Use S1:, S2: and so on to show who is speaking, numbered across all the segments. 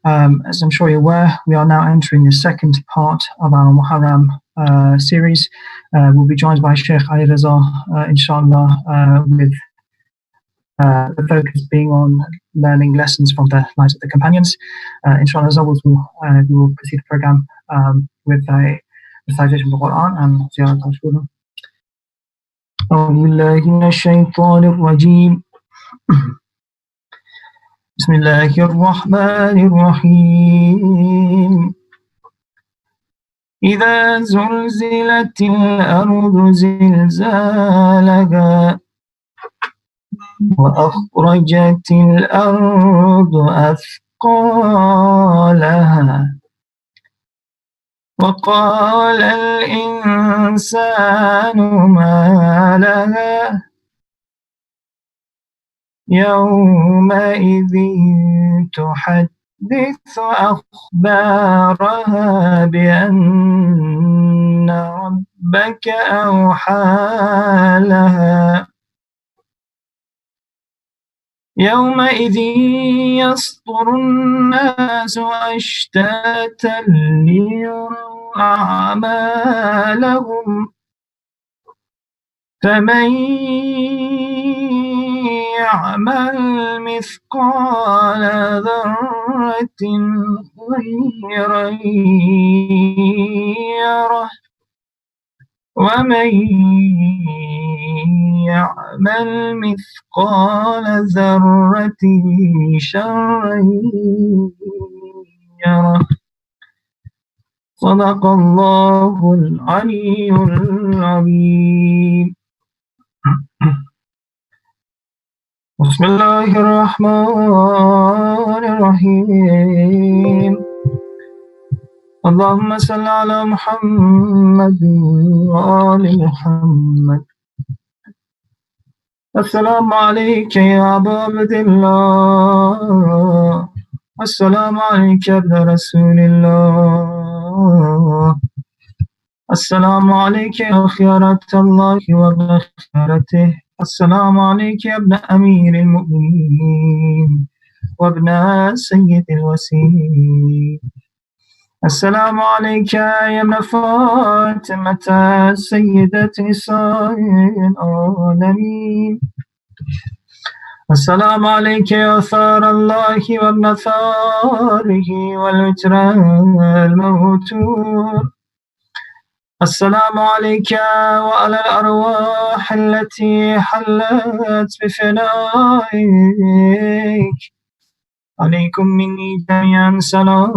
S1: As I'm sure you're aware, we are now entering the second part of our Muharram series. We'll be joined by Shaykh Ali Raza, inshallah, with the focus being on learning lessons from the lives of the companions. Inshallah, as always, we will proceed the program with a recitation of the Quran and ziyarat al-Shura. أعوذ بالله من الشيطان الرجيم. بسم الله الرحمن الرحيم. إذا زلزلت الأرض زلزالها وأخرجت الأرض أثقالها وقال الإنسان ما لها يومئذ تحدث أخبارها بأن ربك أوحى لها يومئذ يصدر الناس أشتاتا ليروا أعمالهم فمن يعمل مثقال ذرة خيرا يره ومن يعمل مثقال ذرة شرا يره. صدق الله العلي العظيم. بسم الله الرحمن الرحيم. اللهم صل على محمد وآل محمد. السلام عليك يا أبا عبد الله. السلام عليك يا ابن رسول الله. السلام عليك يا خيرة الله وابن خيرته. السلام عليك يا ابن أمير المؤمنين وابن سيد الوسيم. السلام عليك يا ابن فاطمة سيدة نساء العالمين. السلام عليك يا ثار الله وابن ثاره والوتر الموتور. السلام عليك وعلى الأرواح التي حلت بفنائك. عليكم مني جميعا سلام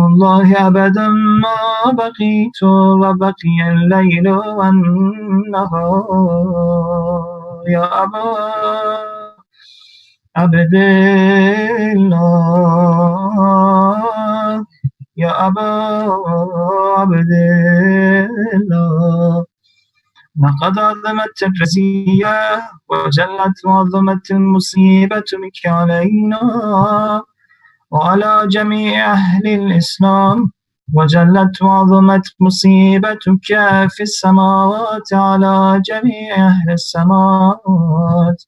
S1: الله أبدا ما بقيت وبقي الليل والنهار. يا أبا عبد الله. يا أبا عبد الله. لقد عظمت الرزية وجلت وعظمت المصيبة بك علينا وعلى جميع أهل الإسلام وجلت وعظمت مصيبتك في السماوات على جميع أهل السماوات.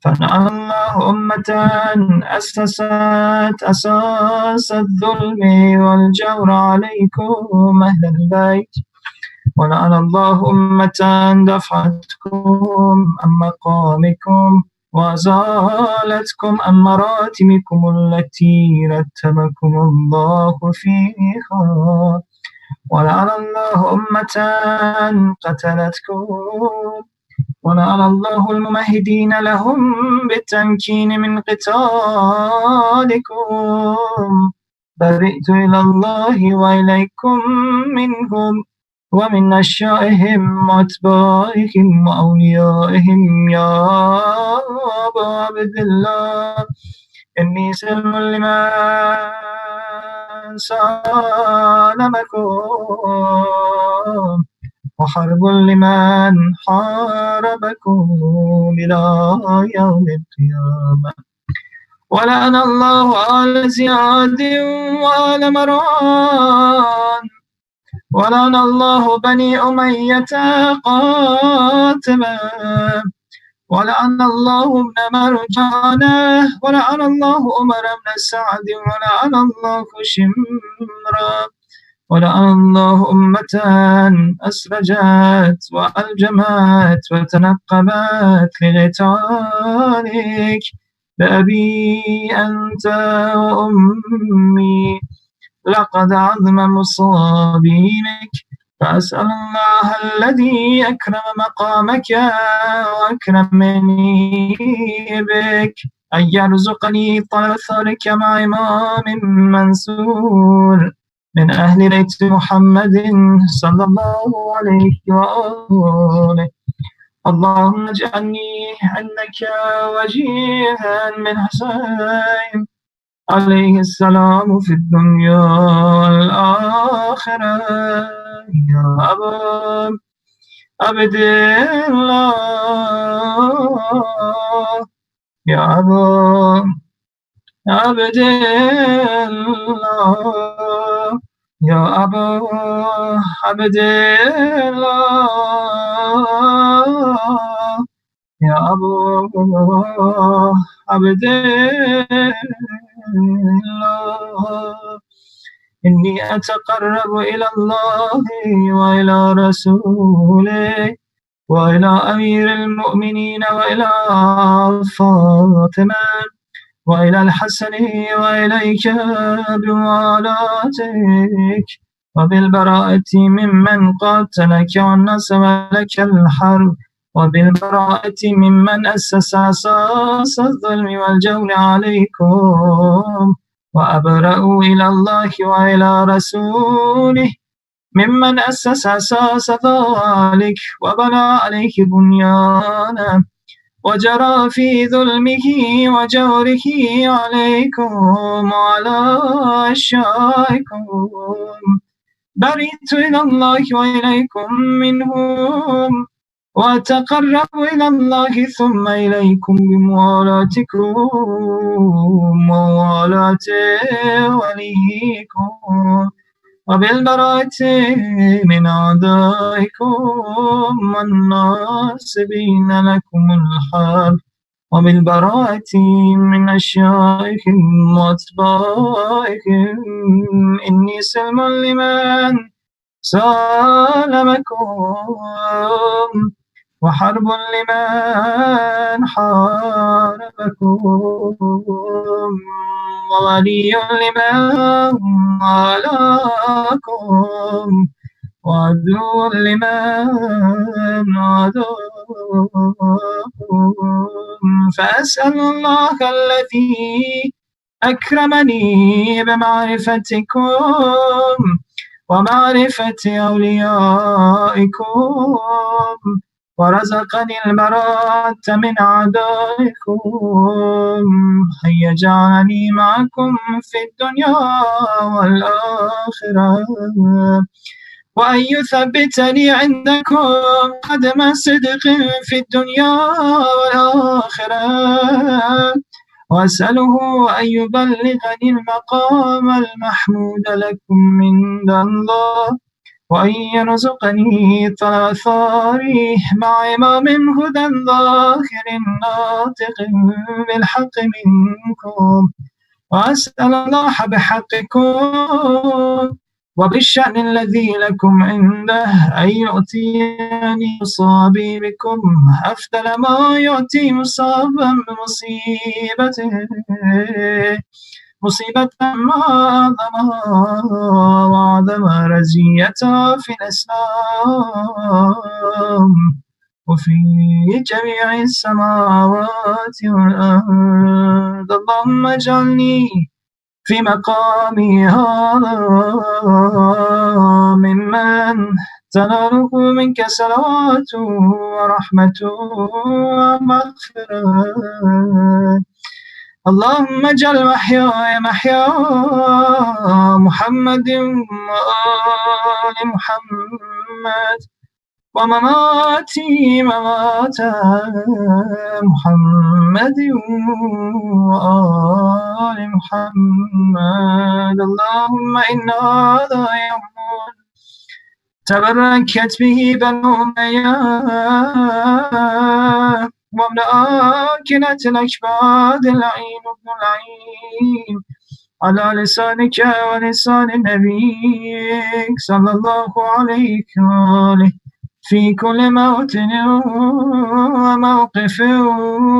S1: فنعم الله أمة أسست أساس الظلم والجور عليكم أهل البيت. ولعن الله أمة دفعتكم عن مقامكم وأزالتكم عن مراتبكم التي رتبكم الله فيها. ولعن الله أمة قتلتكم. ولعن الله الممهدين لهم بالتمكين من قتالكم. برئت إلى الله وإليكم منهم ومن أشيائهم وأتباعهم وأوليائهم. يا أبا عبد الله إني سلم لمن سالمكم وحرب لمن حاربكم إلى يوم القيامة. ولعن الله آل زياد وآل مروان. ولعن الله بني أمية قاتبا ولعن الله ابن مرجانة ولعن الله عمر بن سعد ولعن الله شمرا ولعن الله أمة أسرجت وألجمت وتنقبت لغتالك بأبي أنت وأمي لقد عظم مصابينك فأسأل الله الذي أكرم مقامك وأكرمني بك أن يرزقني طلب ثارك مع إمام منصور من أهل بيت محمد صلى الله عليه وآله. اللهم اجعلني عندك وجيها من حسين عليه السلام في الدنيا والآخرة يا أبا عبد الله يا أبا عبد الله يا أبا عبد الله يا أبا عبد الله إني أتقرب إلى الله وإلى رسوله وإلى أمير المؤمنين وإلى فاطمة وإلى الحسن وإليك بموالاتك وبالبراءة ممن قاتلك ونصب لك الحرب وبالبراءة ممن أسس أساس الظلم والجور عليكم وأبرأوا إلى الله وإلى رسوله ممن أسس أساس ذلك وبنى عليه بنيانا وجرى في ظلمه وجوره عليكم وعلى أشيائكم برئت إلى الله وإليكم منهم وأتقرب إلى الله ثم إليكم بموالاتكم وموالاة وليكم وبالبراءة من أعدائكم والناصبين لكم الحرب وبالبراءة من أشيائكم وأتباعكم إني سلم لمن سالمكم وحرب لمن حاربكم وولي لمن والاكم وعدو لمن عاداكم فأسأل الله الذي أكرمني بمعرفتكم ومعرفة أوليائكم ورزقني البراءة من أعدائكم أن يجعلني معكم في الدنيا والآخرة وأن يثبتني عندكم قدم صدق في الدنيا والآخرة وأسأله أن يبلغني المقام المحمود لكم من الله وأن يرزقني ثاري مع إمام هدى ظاهر ناطق بالحق منكم وأسأل الله بحقكم وبالشأن الذي لكم عنده أن يؤتيني مصابي بكم أفضل ما يؤتي مصابا بمصيبته مصيبة ما أعظمها وأعظم رزيتها في الإسلام وفي جميع السماوات والأرض اللهم اجعلني في مقامي هذا ممن تناله منك صلوات ورحمة ومغفرة اللهم اجعل محياي محيا محمد وآل محمد ومماتي ممات محمد وآل محمد اللهم إن هذا يوم تبركت به بنو أمية وابن آكلة الأكباد اللعين ابن اللعين على لسانك ولسان نبيك صلى الله عليه وآله في كل موطن وموقف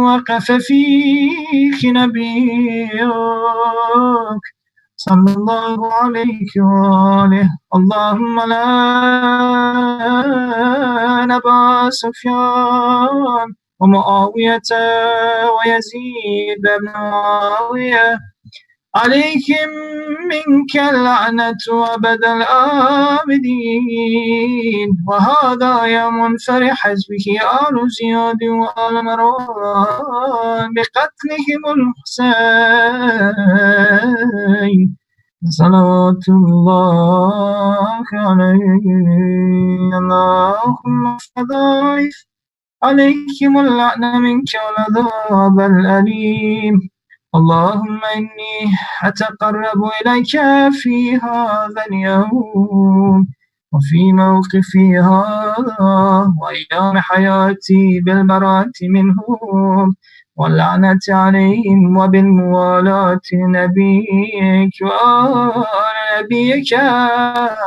S1: وقف فيه نبيك صلى الله عليه وآله. اللهم لا نبا سفيان ومعاوية ويزيد بن معاوية عليهم منك اللعنة أبد الآبدين. وهذا يوم فرحت به آل زياد وآل مروان بقتلهم الحسين صلوات الله عليه. اللهم فضائف عليهم اللعنة منك والعذاب الأليم. اللهم إني أتقرب إليك في هذا اليوم وفي موقفي هذا وأيام حياتي بالبراءة منهم واللعنة عليهم وبالموالاة لنبيك وآل نبيك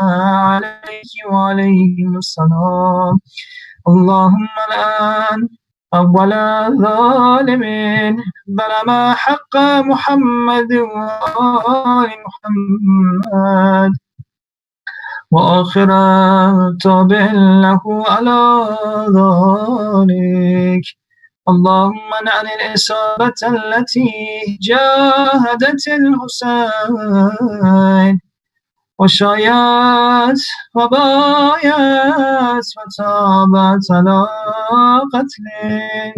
S1: عليه وعليهم السلام. اللهم الآن أول ظالم ظلم حق محمد وآل محمد وآخر تابع له على ذلك. اللهم نعن الإصابة التي جاهدت الحسين وشايت وبايت وتابت على قتله.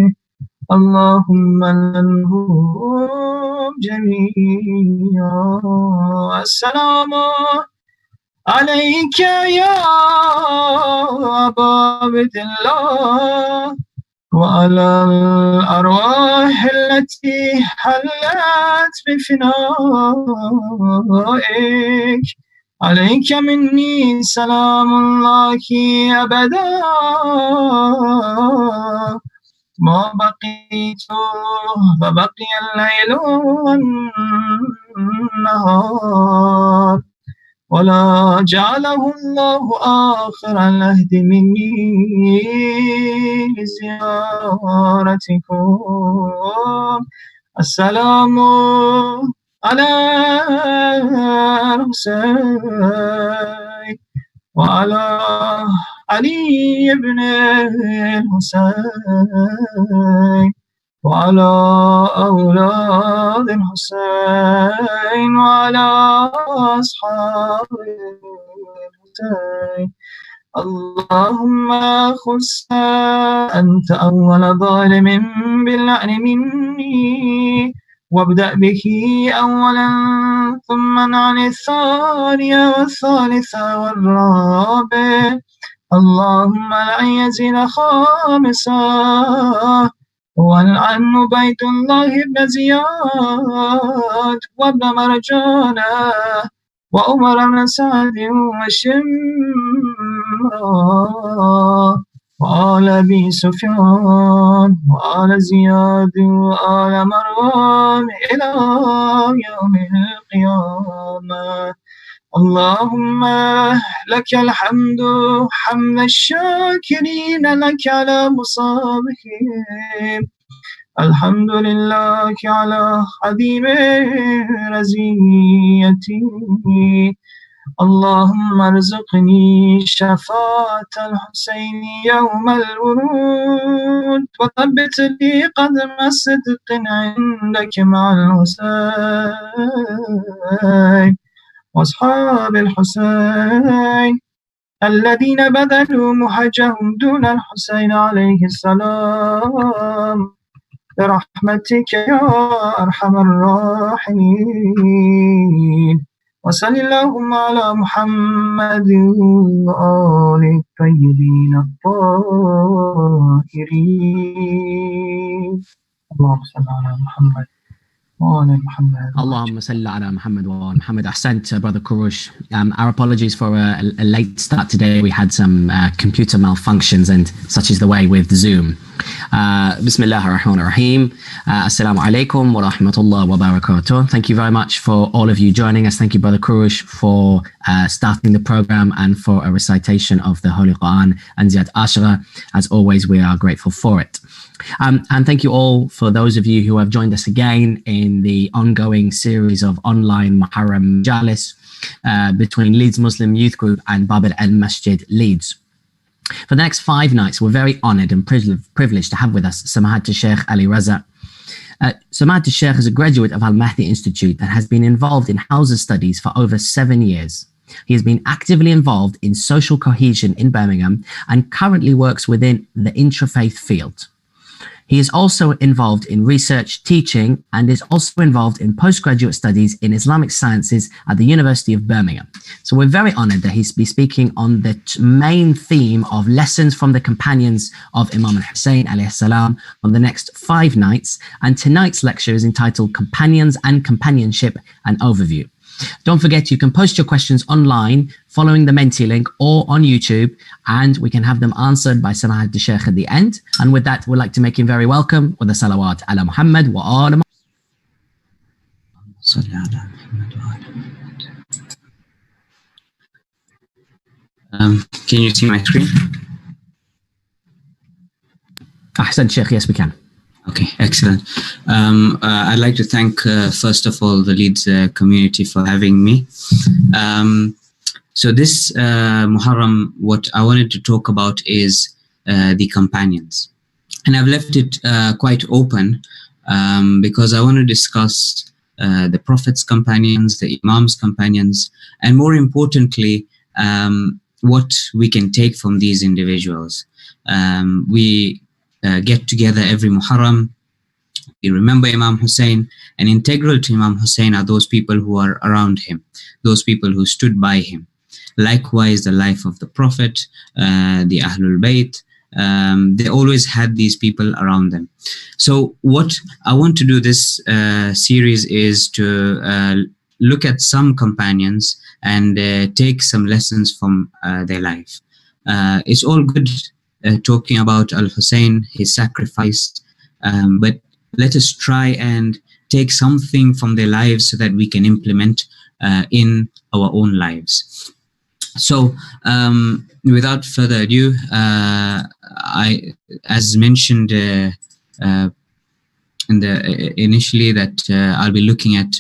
S1: اللهم لنهم جميعا. السلام عليك يا أبا عبد الله وعلى الأرواح التي حلت بفنائك. عليك مني سلام الله أبدا ما بقيت وبقي الليل والنهار ولا جعله الله آخر العهد مني لزيارتكم. السلام على الحسين وعلى علي بن الحسين وعلى أولاد الحسين وعلى أصحاب الحسين. اللهم خص أنت أول ظالم باللعن مني وابدأ به أولا ثم عن الثانية والثالثة والرابع. اللهم لعن يزيد خامسا والعن بيت الله بن زياد وابن مرجانة وعمر بن سعد وشمرا وآل أبي سفيان وآل زياد وآل مروان إلى يوم القيامة. اللهم لك الحمد حمد الشاكرين لك على مصابهم. الحمد لله على عظيم رزيتي. اللهم ارزقني شفاعة الحسين يوم الورود وثبت لي قدم صدق عندك مع الحسين وأصحاب الحسين الذين بذلوا محجهم دون الحسين عليه السلام برحمتك يا أرحم الراحمين. وصل اللهم على محمد وآل الطيبين الطاهرين. اللهم صل على محمد وآل محمد.
S2: Allahumma salli ala Muhammad wa ala Muhammad. Ahsant, Brother Kurush. Our apologies for a late start today. We had some computer malfunctions, and such is the way with Zoom. Bismillah ar-Rahman ar-Rahim. Assalamu alaikum wa rahmatullah wa barakatuh. Thank you very much for all of you joining us. Thank you, Brother Kurush, for starting the program and for a recitation of the Holy Quran and Ziyad Ashra. As always, we are grateful for it. And thank you all for those of you who have joined us again in the ongoing series of online Muharram Jalis between Leeds Muslim Youth Group and Baab-Ul-Ilm Masjid Leeds. For the next 5 nights, we're very honoured and privileged to have with us By Shaykh Ali Raza. By Shaykh is a graduate of Al-Mahdi Institute and has been involved in Hausa studies for over 7 years. He has been actively involved in social cohesion in Birmingham and currently works within the intrafaith field. He is also involved in research, teaching, and is also involved in postgraduate studies in Islamic sciences at the University of Birmingham. So we're very honored that he's be speaking on the main theme of lessons from the companions of Imam al-Hussein alayhi salam on the next 5 nights. And tonight's lecture is entitled Companions and Companionship, an Overview. Don't forget, you can post your questions online following the Menti link or on YouTube, and we can have them answered by By Shaykh at the end. And with that, we'd like to make him very welcome with a salawat ala Muhammad wa ala
S3: Can you see my screen?
S2: Ahsan Shaykh, yes we can.
S3: Okay, excellent. I'd like to thank, first of all, the Leeds community for having me. So this Muharram, what I wanted to talk about is the companions. And I've left it quite open because I want to discuss the Prophet's companions, the Imam's companions, and more importantly, what we can take from these individuals. We get together every Muharram. We remember Imam Hussein, and integral to Imam Hussein are those people who are around him, those people who stood by him. Likewise, the life of the Prophet, the Ahlul Bayt, they always had these people around them. So what I want to do this series is to look at some companions and take some lessons from their life. It's all good talking about Al-Hussein, his sacrifice, but let us try and take something from their lives so that we can implement in our own lives. So without further ado, as mentioned initially that I'll be looking at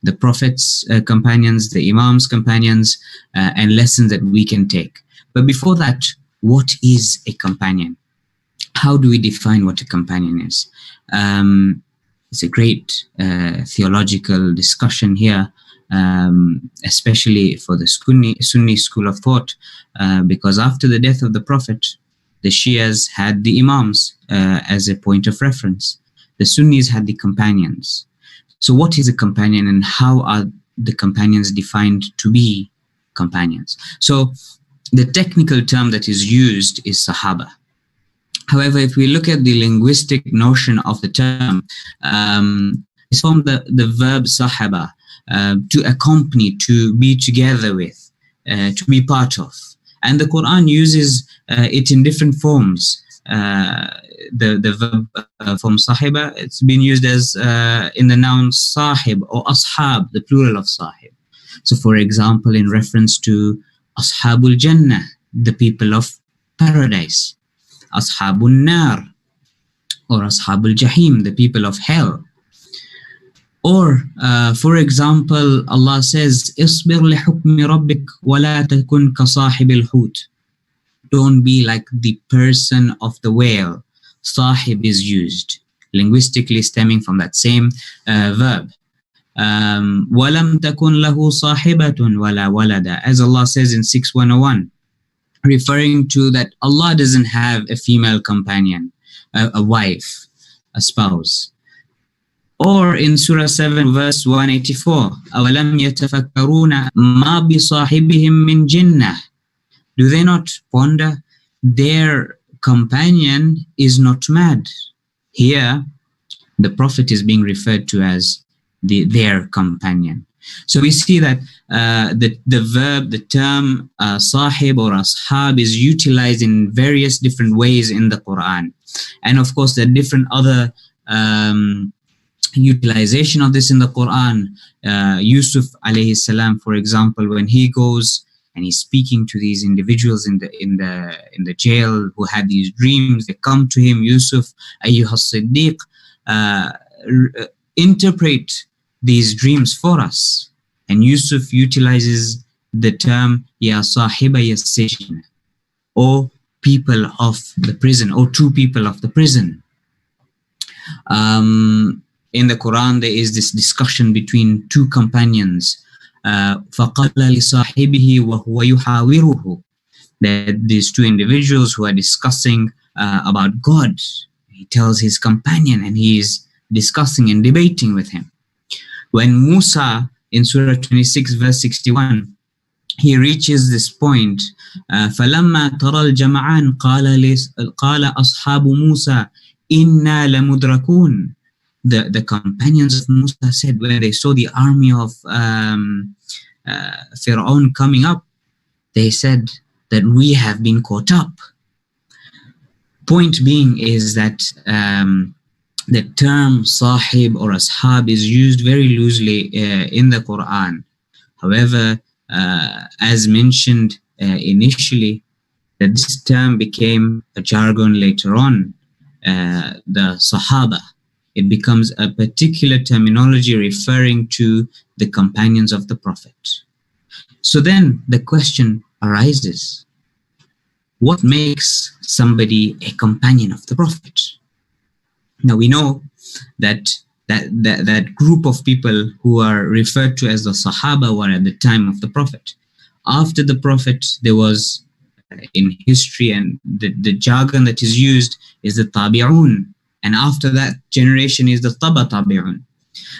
S3: the Prophet's companions, the Imam's companions, and lessons that we can take. But before that, what is a companion? How do we define what a companion is? It's a great theological discussion here, especially for the Sunni school of thought, because after the death of the Prophet, the Shias had the Imams as a point of reference. The Sunnis had the companions. So what is a companion, and how are the companions defined to be companions? So the technical term that is used is Sahaba. However, if we look at the linguistic notion of the term, it's from the verb sahaba, to accompany, to be together with, to be part of. And the Quran uses it in different forms. The verb from sahiba, it's been used as in the noun sahib or ashab, the plural of sahib. So for example, in reference to Ashabul Jannah, the people of paradise, Ashabul Nar, or Ashabul Jahim, the people of hell. Or, for example, Allah says, "Isbir lihukmi rabbik wa la takun ka sahibil hut." Don't be like the person of the whale. Sahib is used, linguistically stemming from that same verb. وَلَمْ تَكُنْ لَهُ صَاحِبَةٌ وَلَا وَلَدًا, as Allah says in 6:101, referring to that Allah doesn't have a female companion, a wife, a spouse. Or in Surah 7 verse 184, أَوَلَمْ يَتَفَكَّرُونَ مَا بِصَاحِبِهِمْ مِنْ جِنَّةٍ. Do they not ponder? Their companion is not mad. Here, the Prophet is being referred to as their companion. So we see that the verb, the term sahib or ashab is utilized in various different ways in the Quran. And of course, there are different other utilization of this in the Quran. Yusuf alayhi salam, for example, when he goes and he's speaking to these individuals in the jail who had these dreams, they come to him, Yusuf, ayyuha siddiq, interpret these dreams for us. And Yusuf utilizes the term ya sahiba ya sijn, or people of the prison, or two people of the prison. In the Quran, there is this discussion between two companions. فَقَالَ لِصَاحِبِهِ وَهُوَ يُحَاوِرُهُ, that these two individuals who are discussing about God. He tells his companion, and he is discussing and debating with him. When Musa, in Surah 26, verse 61, he reaches this point, فَلَمَّا تَرَى الْجَمَعَانِ قَالَ أَصْحَابُ مُوسَى إِنَّا لَمُدْرَكُونَ. The companions of Musa said, when they saw the army of Fir'aun coming up, they said that we have been caught up. Point being is that the term sahib or ashab is used very loosely in the Quran. However, as mentioned initially, that this term became a jargon later on. The Sahaba, it becomes a particular terminology referring to the companions of the Prophet. So then the question arises, what makes somebody a companion of the Prophet? Now we know that group of people who are referred to as the Sahaba were at the time of the Prophet. After the Prophet, there was in history, and the jargon that is used is the Tabi'un. And after that generation is the Taba Tabi'un.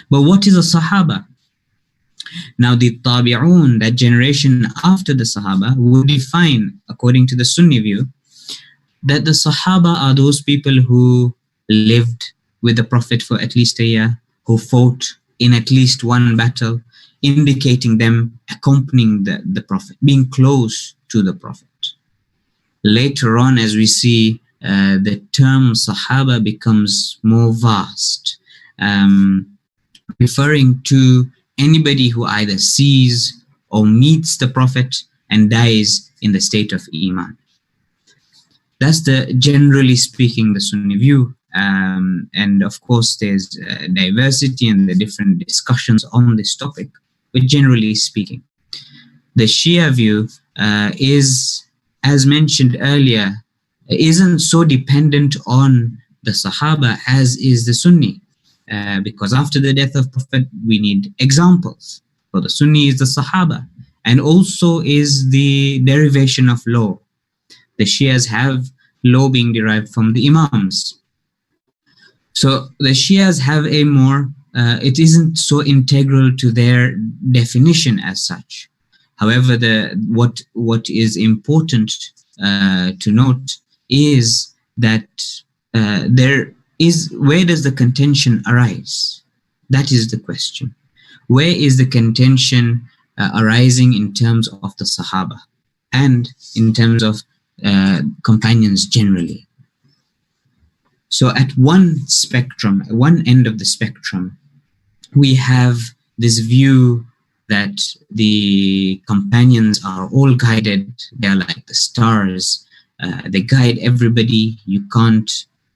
S3: But what is a Sahaba? Now the Tabi'un, that generation after the Sahaba, would define, according to the Sunni view, that the Sahaba are those people who lived with the Prophet for at least a year, who fought in at least one battle, indicating them accompanying the Prophet, being close to the Prophet. Later on, as we see, the term Sahaba becomes more vast, referring to anybody who either sees or meets the Prophet and dies in the state of Iman. That's generally speaking, the Sunni view. And of course, there's diversity and the different discussions on this topic. But generally speaking, the Shia view is, as mentioned earlier, isn't so dependent on the Sahaba as is the Sunni. Because after the death of Prophet, we need examples. For the Sunni is the Sahaba, and also is the derivation of law. The Shias have law being derived from the Imams. So the Shias have a more, it isn't so integral to their definition as such. However, what is important to note is that where does the contention arise? That is the question. Where is the contention arising in terms of the Sahaba and in terms of companions generally? So at one spectrum, at one end of the spectrum, we have this view that the companions are all guided. They are like the stars. They guide everybody. You can't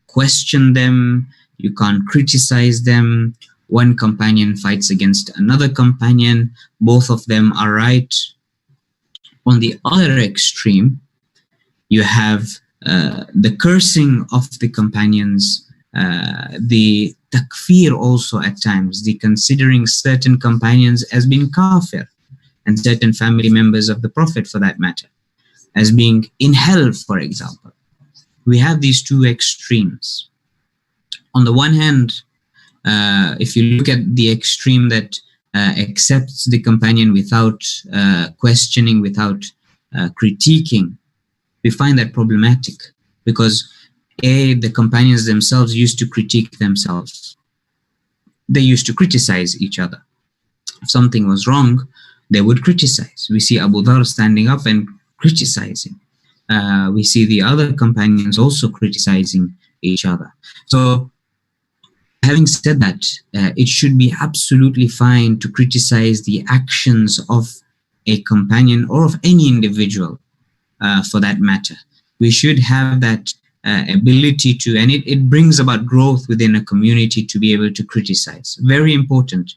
S3: question them. You can't criticize them. One companion fights against another companion. Both of them are right. On the other extreme, you have the cursing of the companions, the takfir also at times, the considering certain companions as being kafir, and certain family members of the Prophet for that matter, as being in hell, for example. We have these two extremes. On the one hand, if you look at the extreme that accepts the companion without questioning, without critiquing, we find that problematic, because the companions themselves used to critique themselves. They used to criticize each other. If something was wrong, they would criticize. We see Abu Dhar standing up and criticizing. We see the other companions also criticizing each other. So having said that, it should be absolutely fine to criticize the actions of a companion or of any individual, for that matter. We should have that ability to, and it brings about growth within a community to be able to criticize. Very important.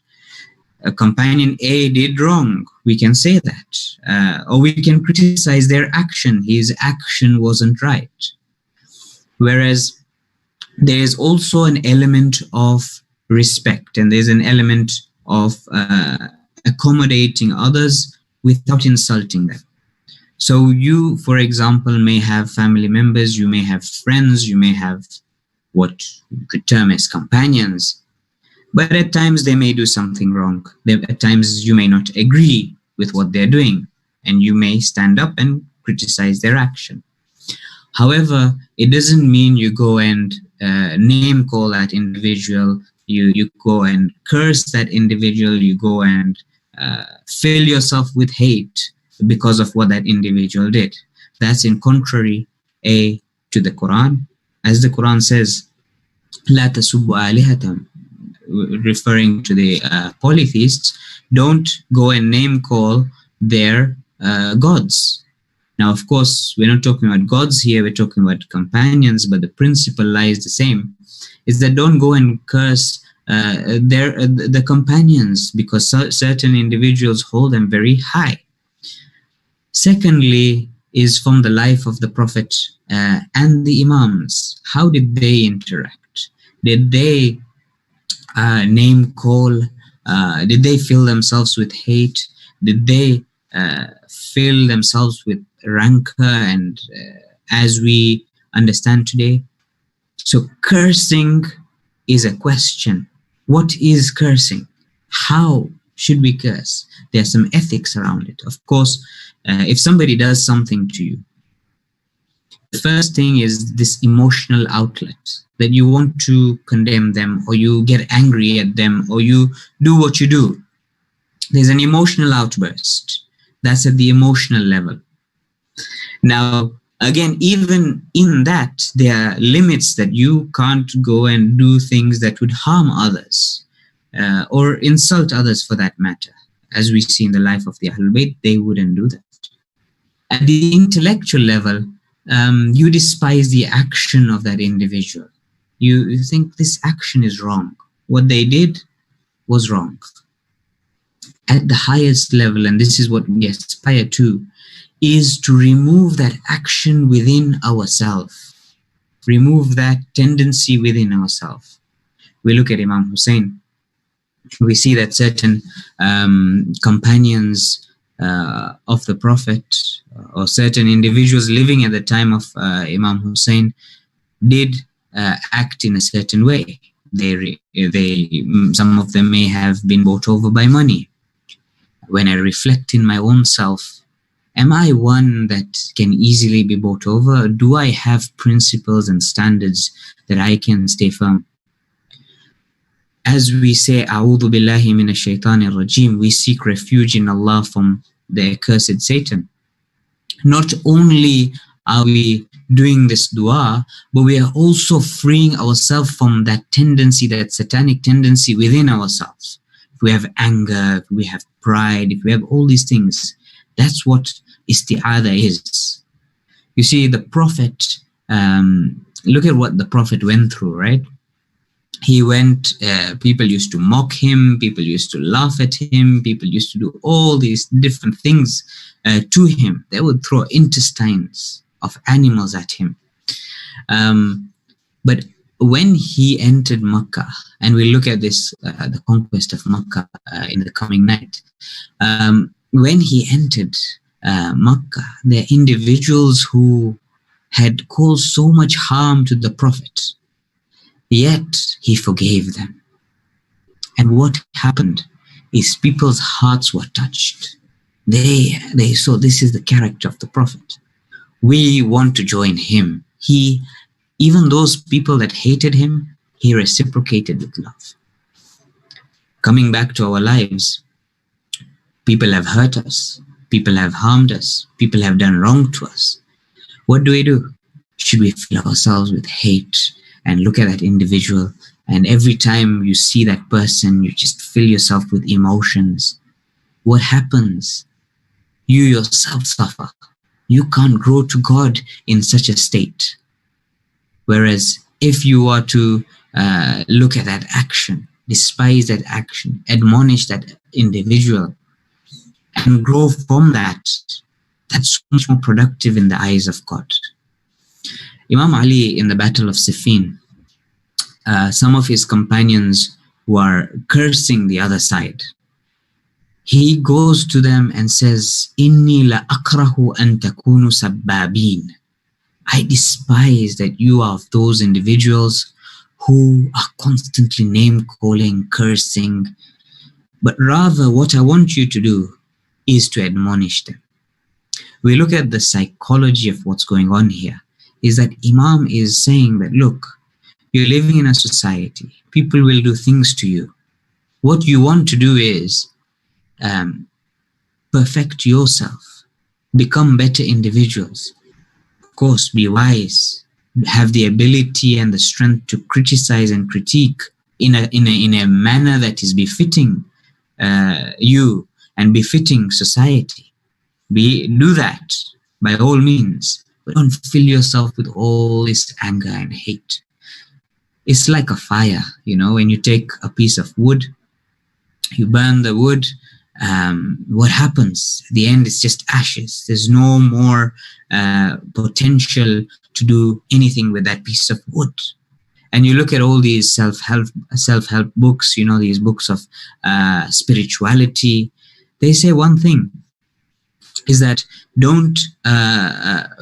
S3: A companion A did wrong, we can say that, or we can criticize their action. His action wasn't right. Whereas there is also an element of respect, and there's an element of accommodating others without insulting them. So you, for example, may have family members, you may have friends, you may have what you could term as companions, but at times they may do something wrong. At times you may not agree with what they're doing, and you may stand up and criticize their action. However, it doesn't mean you go and name call that individual, you go and curse that individual, you go and fill yourself with hate because of what that individual did. That's in contrary to the Quran. As the Quran says, لا تسبوا آلهتهم, referring to the polytheists, don't go and name call their gods. Now, of course, we're not talking about gods here, we're talking about companions, but the principle lies the same, is that don't go and curse the companions, because certain individuals hold them very high. Secondly, is from the life of the Prophet and the Imams. How did they interact? Did they name call? Did they fill themselves with hate? Did they fill themselves with rancor, and as we understand today? So cursing is a question. What is cursing? How should we curse? There are some ethics around it. Of course, if somebody does something to you, the first thing is this emotional outlet, that you want to condemn them, or you get angry at them, or you do what you do. There's an emotional outburst. That's at the emotional level. Now, again, even in that, there are limits, that you can't go and do things that would harm others or insult others for that matter. As we see in the life of the Ahlul Bayt, they wouldn't do that. At the intellectual level, you despise the action of that individual. You think this action is wrong. What they did was wrong. At the highest level, and this is what we aspire to, is to remove that action within ourselves. Remove that tendency within ourselves. We look at Imam Hussein. We see that certain companions of the Prophet, or certain individuals living at the time of Imam Hussein, did act in a certain way. Some of them may have been bought over by money. When I reflect in my own self, am I one that can easily be bought over? Or do I have principles and standards that I can stay firm? As we say, A'udhu billahi minash shaitanir rajim, we seek refuge in Allah from the accursed Satan. Not only are we doing this dua, but we are also freeing ourselves from that tendency, that satanic tendency within ourselves. If we have anger, if we have pride, if we have all these things, that's what isti'adha is. You see, the Prophet, look at what the Prophet went through, right? He went, people used to mock him, people used to laugh at him, people used to do all these different things to him. They would throw intestines of animals at him. But when he entered Makkah, and we look at this, the conquest of Makkah in the coming night, when he entered Makkah, there are individuals who had caused so much harm to the Prophet, yet he forgave them. And what happened is people's hearts were touched. They saw this is the character of the Prophet. We want to join him. Even those people that hated him, he reciprocated with love. Coming back to our lives, People have hurt us. People have harmed us. People have done wrong to us. What do? Should we fill ourselves with hate and look at that individual, and every time you see that person, you just fill yourself with emotions? What happens? You yourself suffer. You can't grow to God in such a state. Whereas if you are to look at that action, despise that action, admonish that individual, and grow from that, that's so much more productive in the eyes of God. Imam Ali, in the Battle of Siffin, some of his companions were cursing the other side. He goes to them and says, Inni la akrahu an takunu sabbabin. I despise that you are of those individuals who are constantly name-calling, cursing. But rather, what I want you to do is to admonish them. We look at the psychology of what's going on here, is that Imam is saying that, look, you're living in a society. People will do things to you. What you want to do is perfect yourself, become better individuals. Of course, be wise, have the ability and the strength to criticize and critique in a manner that is befitting you and befitting society. Do that by all means, but don't fill yourself with all this anger and hate. It's like a fire, when you take a piece of wood, you burn the wood, what happens? At the end, it's just ashes. There's no more potential to do anything with that piece of wood. And you look at all these self-help books, these books of spirituality. They say one thing, is that don't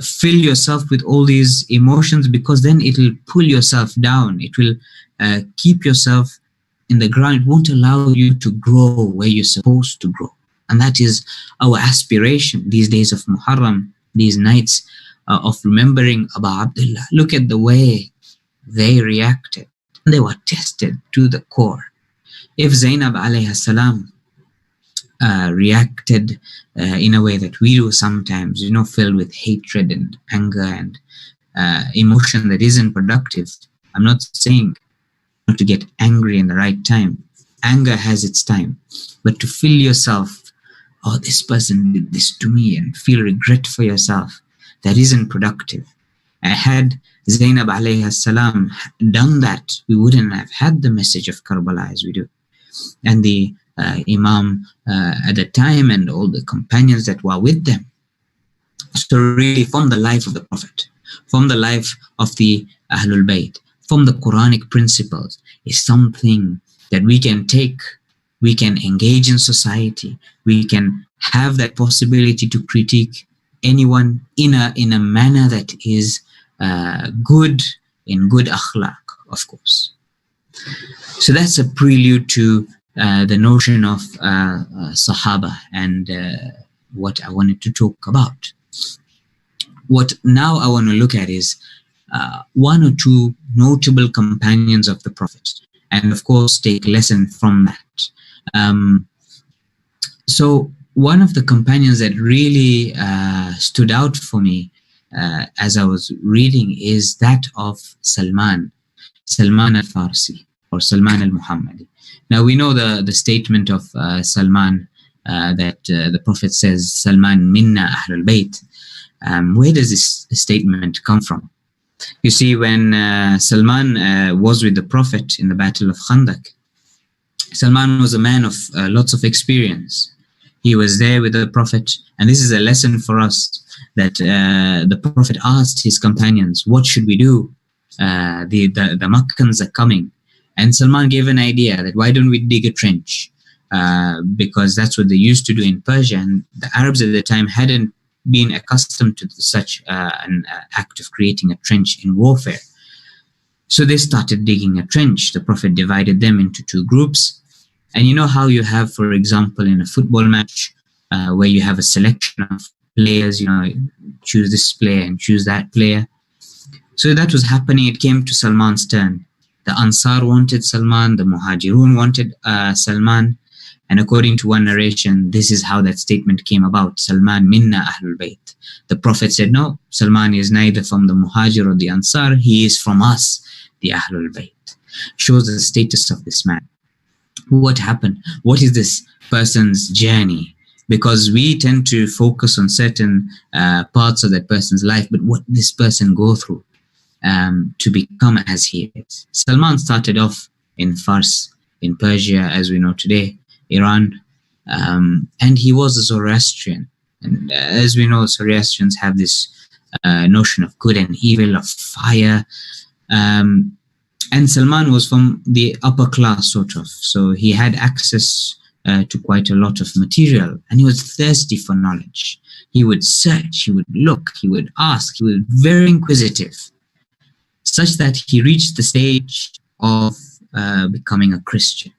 S3: fill yourself with all these emotions, because then it will pull yourself down. It will keep yourself in the ground. It won't allow you to grow where you're supposed to grow. And that is our aspiration these days of Muharram, these nights of remembering Abu Abdullah. Look at the way they reacted. They were tested to the core. If Zainab alayhi salam reacted in a way that we do sometimes, filled with hatred and anger and emotion that isn't productive. I'm not saying not to get angry in the right time. Anger has its time. But to fill yourself, oh, this person did this to me, and feel regret for yourself, that isn't productive. Had Zainab alayhi salam done that, we wouldn't have had the message of Karbala as we do. And the Imam at the time and all the companions that were with them. So really, from the life of the Prophet, from the life of the Ahlul Bayt, from the Quranic principles, is something that we can take, we can engage in society, we can have that possibility to critique anyone in a manner that is good, in good akhlaq, of course. So that's a prelude to the notion of Sahaba and what I wanted to talk about. What now I want to look at is one or two notable companions of the Prophet, and of course take lesson from that. So one of the companions that really stood out for me as I was reading is that of Salman al-Farsi, or Salman al-Muhammadi. Now we know the statement of Salman that the Prophet says, Salman minna Ahlul Bayt. Where does this statement come from? You see, when Salman was with the Prophet in the Battle of Khandaq, Salman was a man of lots of experience. He was there with the Prophet, and this is a lesson for us, that the Prophet asked his companions, what should we do? The Makkans are coming. And Salman gave an idea that why don't we dig a trench? Because that's what they used to do in Persia, and the Arabs at the time hadn't been accustomed to such an act of creating a trench in warfare. So they started digging a trench. The Prophet divided them into two groups. And you know how you have, for example, in a football match, where you have a selection of players, choose this player and choose that player. So that was happening. It came to Salman's turn. The Ansar wanted Salman, the Muhajirun wanted Salman, And according to one narration, this is how that statement came about. Salman minna Ahlul Bayt. The Prophet said, no, Salman is neither from the Muhajir or the Ansar. He is from us, the Ahlul Bayt. Shows the status of this man. What happened? What is this person's journey? Because we tend to focus on certain parts of that person's life, but what did this person go through to become as he is? Salman started off in Fars, in Persia, as we know today, Iran, and he was a Zoroastrian. And as we know, Zoroastrians have this notion of good and evil, of fire. And Salman was from the upper class, sort of. So he had access to quite a lot of material, and he was thirsty for knowledge. He would search, he would look, he would ask, he was very inquisitive, such that he reached the stage of becoming a Christian.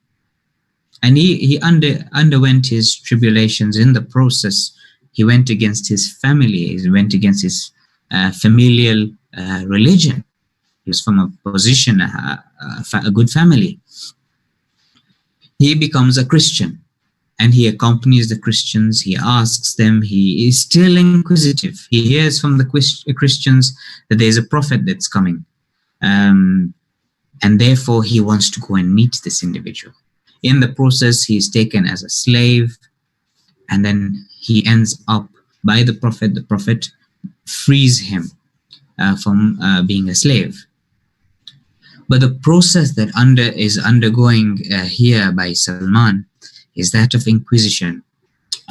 S3: And he underwent his tribulations in the process. He went against his family, he went against his familial religion. He was from a position, a good family. He becomes a Christian, and he accompanies the Christians. He asks them. He is still inquisitive. He hears from the Christians that there is a prophet that's coming, and therefore he wants to go and meet this individual. In the process, he is taken as a slave, and then he ends up by the Prophet. The Prophet frees him from being a slave. But the process that is undergoing here by Salman is that of inquisition,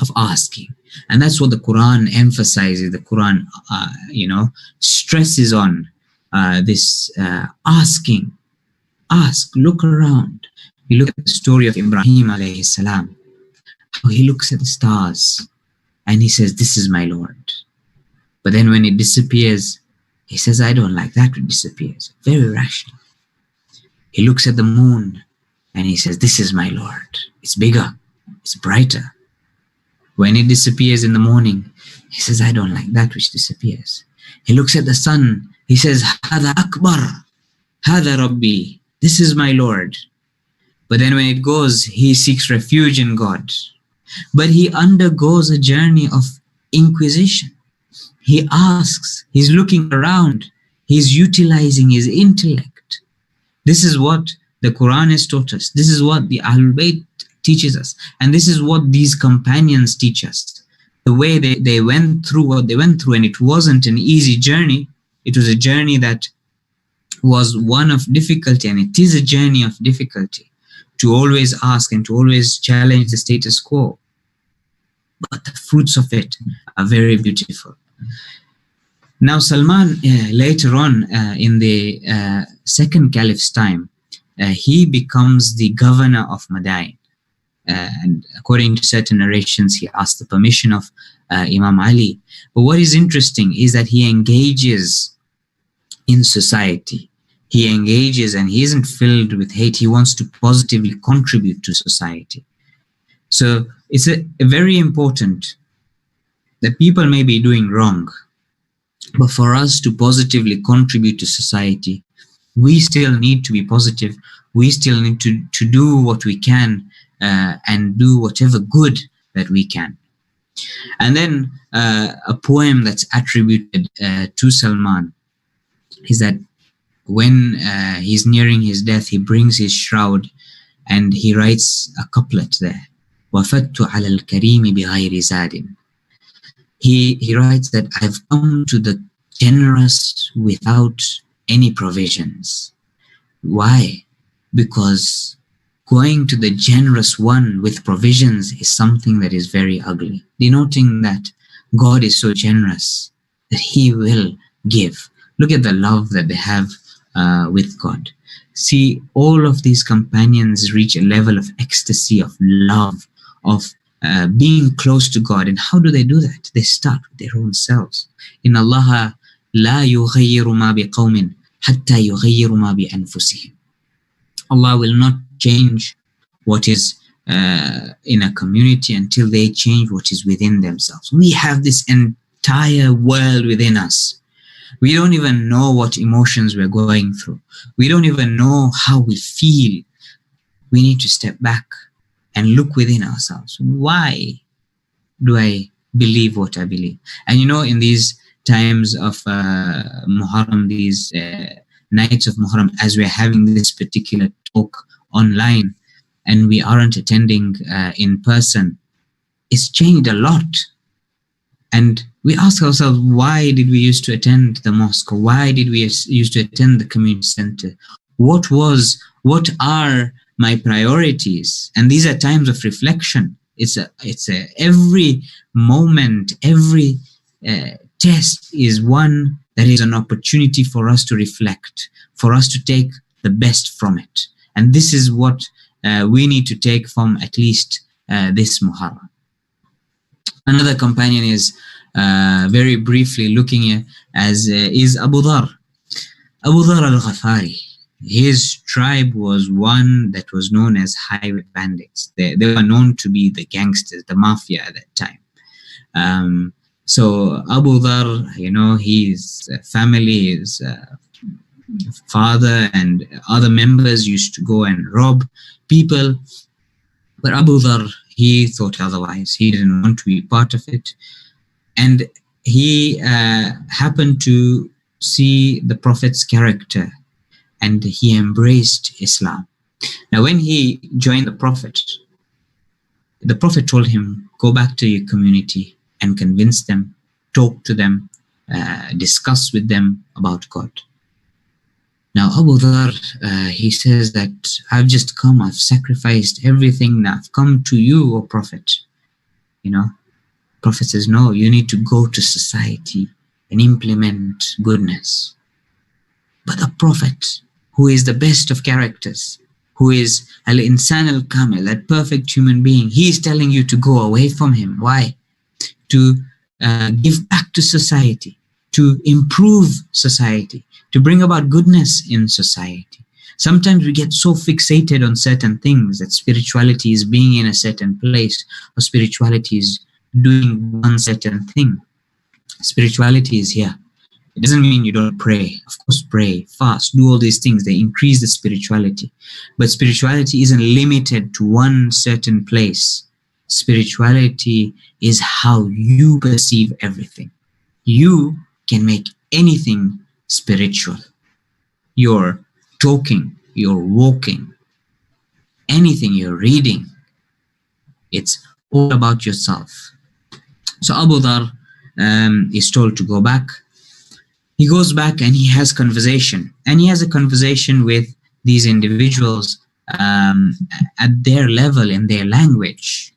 S3: of asking. And that's what the Quran emphasizes. The Quran, stresses on this asking. Ask, look around. You look at the story of Ibrahim alayhi salam, how he looks at the stars and he says, this is my Lord. But then when it disappears, he says, I don't like that, it disappears. Very rational. He looks at the moon and he says, this is my Lord. It's bigger, it's brighter. When it disappears in the morning, he says, I don't like that which disappears. He looks at the sun, he says, Hada Akbar, Hada Rabbi, this is my Lord. But then when it goes, he seeks refuge in God. But he undergoes a journey of inquisition. He asks, he's looking around, he's utilizing his intellect. This is what the Quran has taught us. This is what the Ahlul Bayt teaches us. And this is what these companions teach us. The way they went through what they went through, and it wasn't an easy journey. It was a journey that was one of difficulty, and it is a journey of difficulty to always ask and to always challenge the status quo. But the fruits of it are very beautiful. Now, Salman, later on in the second caliph's time, he becomes the governor of Madain. And according to certain narrations, he asked the permission of Imam Ali. But what is interesting is that he engages in society. He engages and he isn't filled with hate. He wants to positively contribute to society. So it's a very important that people may be doing wrong, but for us to positively contribute to society, we still need to be positive. We still need to do what we can and do whatever good that we can. And then a poem that's attributed to Salman is that when he's nearing his death, he brings his shroud and he writes a couplet there. وَفَدْتُ عَلَى الْكَرِيمِ بِغَيْرِ زَادٍ. He writes that I've come to the generous without any provisions. Why? Because going to the generous one with provisions is something that is very ugly, denoting that God is so generous that he will give. Look at the love that they have with God. See, all of these companions reach a level of ecstasy, of love, of being close to God. And how do they do that? They start with their own selves. In Allah, la yughayyiru ma biqawmin hatta yughayyiru ma bi anfusihim. Allah will not change what is in a community until they change what is within themselves. We have this entire world within us. We don't even know what emotions we're going through. We don't even know how we feel. We need to step back and look within ourselves. Why do I believe what I believe? And in these times of Muharram, these nights of Muharram, as we're having this particular talk online and we aren't attending in person, it's changed a lot. And we ask ourselves, why did we used to attend the mosque? Why did we used to attend the community center? What are my priorities? And these are times of reflection. It's every moment, every test is one that is an opportunity for us to reflect, for us to take the best from it. And this is what we need to take from at least this Muharram. Another companion is very briefly looking at is Abu Dhar. Abu Dhar al-Ghafari. His tribe was one that was known as highway bandits. They were known to be the gangsters, the mafia at that time. So Abu Dhar, his family, his father and other members used to go and rob people. But Abu Dhar, he thought otherwise. He didn't want to be part of it. And he happened to see the Prophet's character, and he embraced Islam. Now, when he joined the Prophet told him, go back to your community and convince them, talk to them, discuss with them about God. Now, Abu Dhar, he says that I've just come, I've sacrificed everything, now I've come to you, O Prophet. Prophet says, no, you need to go to society and implement goodness. But the Prophet, who is the best of characters, who is Al-Insan Al-Kamil, that perfect human being, he is telling you to go away from him. Why? To give back to society, to improve society, to bring about goodness in society. Sometimes we get so fixated on certain things that spirituality is being in a certain place, or spirituality is doing one certain thing. Spirituality is here. It doesn't mean you don't pray. Of course, pray, fast, do all these things. They increase the spirituality. But spirituality isn't limited to one certain place. Spirituality is how you perceive everything. You can make anything spiritual. You're talking, you're walking, anything you're reading, it's all about yourself. So Abu Dhar is told to go back. He goes back and he has conversation. And he has a conversation with these individuals at their level, in their language,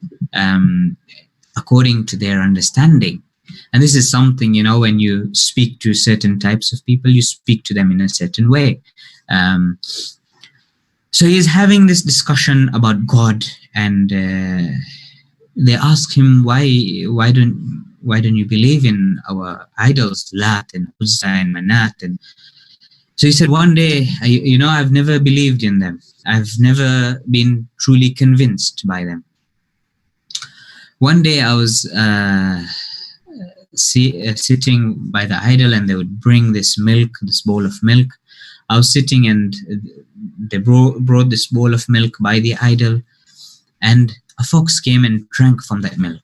S3: according to their understanding. And this is something, when you speak to certain types of people, you speak to them in a certain way. So he's having this discussion about God, and they ask him, why don't you believe in our idols, Lat and Uzza and Manat? And so he said, one day, I've never believed in them. I've never been truly convinced by them. One day I was sitting by the idol, and they would bring this bowl of milk. I was sitting, and they brought this bowl of milk by the idol, and a fox came and drank from that milk.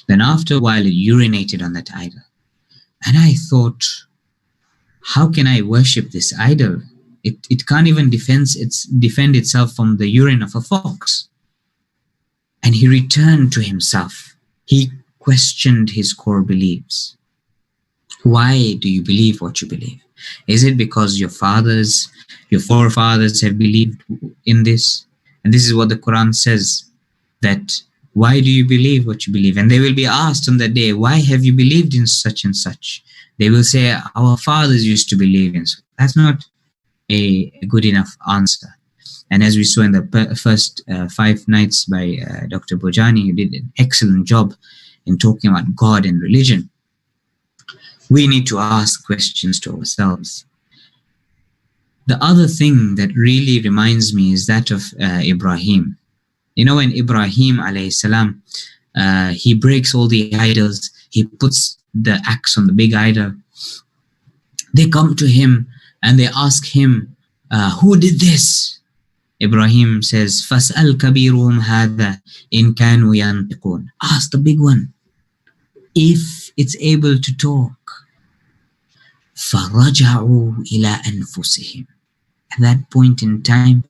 S3: Then after a while, it urinated on that idol. And I thought, how can I worship this idol? It can't even defend itself from the urine of a fox. And he returned to himself. He questioned his core beliefs. Why do you believe what you believe? Is it because your forefathers have believed in this? And this is what the Quran says, that why do you believe what you believe? And they will be asked on that day, why have you believed in such and such? They will say, our fathers used to believe in so. That's not a good enough answer. And as we saw in the first 5 nights by Dr. Bojani, who did an excellent job in talking about God and religion, we need to ask questions to ourselves. The other thing that really reminds me is that of Ibrahim. When Ibrahim alayhi salam, he breaks all the idols, he puts the axe on the big idol. They come to him and they ask him, who did this? Ibrahim says, فَاسْأَلْ كَبِيرُهُمْ هَذَا إِنْ كَانُوا يَنْطِقُونَ. Ask the big one if it's able to talk. فَرَجَعُوا إِلَىٰ أَنفُسِهِمْ. At that point in time,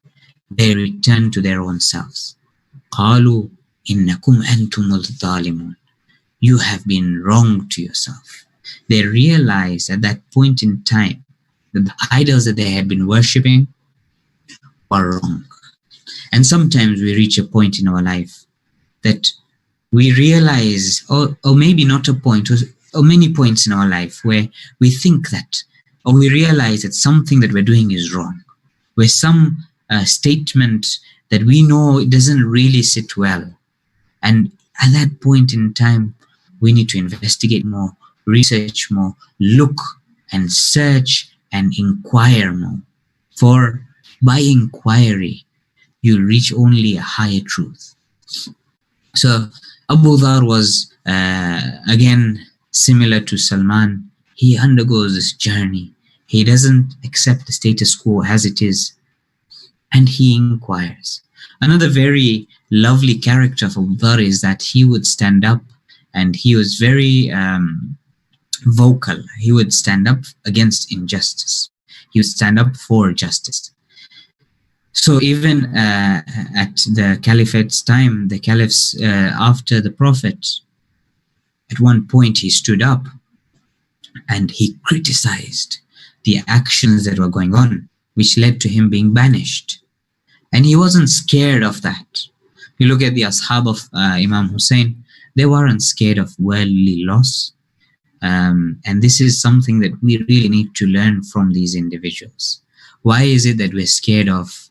S3: they return to their own selves. قَالُوا إِنَّكُمْ أَنْتُمُ الظَّالِمُونَ. You have been wrong to yourself. They realized at that point in time that the idols that they had been worshipping were wrong. And sometimes we reach a point in our life that we realize, or maybe not a point, or many points in our life where we think that, or we realize that something that we're doing is wrong, where some statement that we know it doesn't really sit well. And at that point in time, we need to investigate more, research more, look and search and inquire more. For by inquiry, you reach only a higher truth. So Abu Dhar was, again, similar to Salman. He undergoes this journey. He doesn't accept the status quo as it is, and he inquires. Another very lovely character of Abu Dhar is that he would stand up, and he was very vocal. He would stand up against injustice. He would stand up for justice. So even at the Caliphate's time, the Caliphs after the Prophet, at one point he stood up and he criticized the actions that were going on, which led to him being banished. And he wasn't scared of that. You look at the Ashab of Imam Hussein, they weren't scared of worldly loss. And this is something that we really need to learn from these individuals. Why is it that we're scared of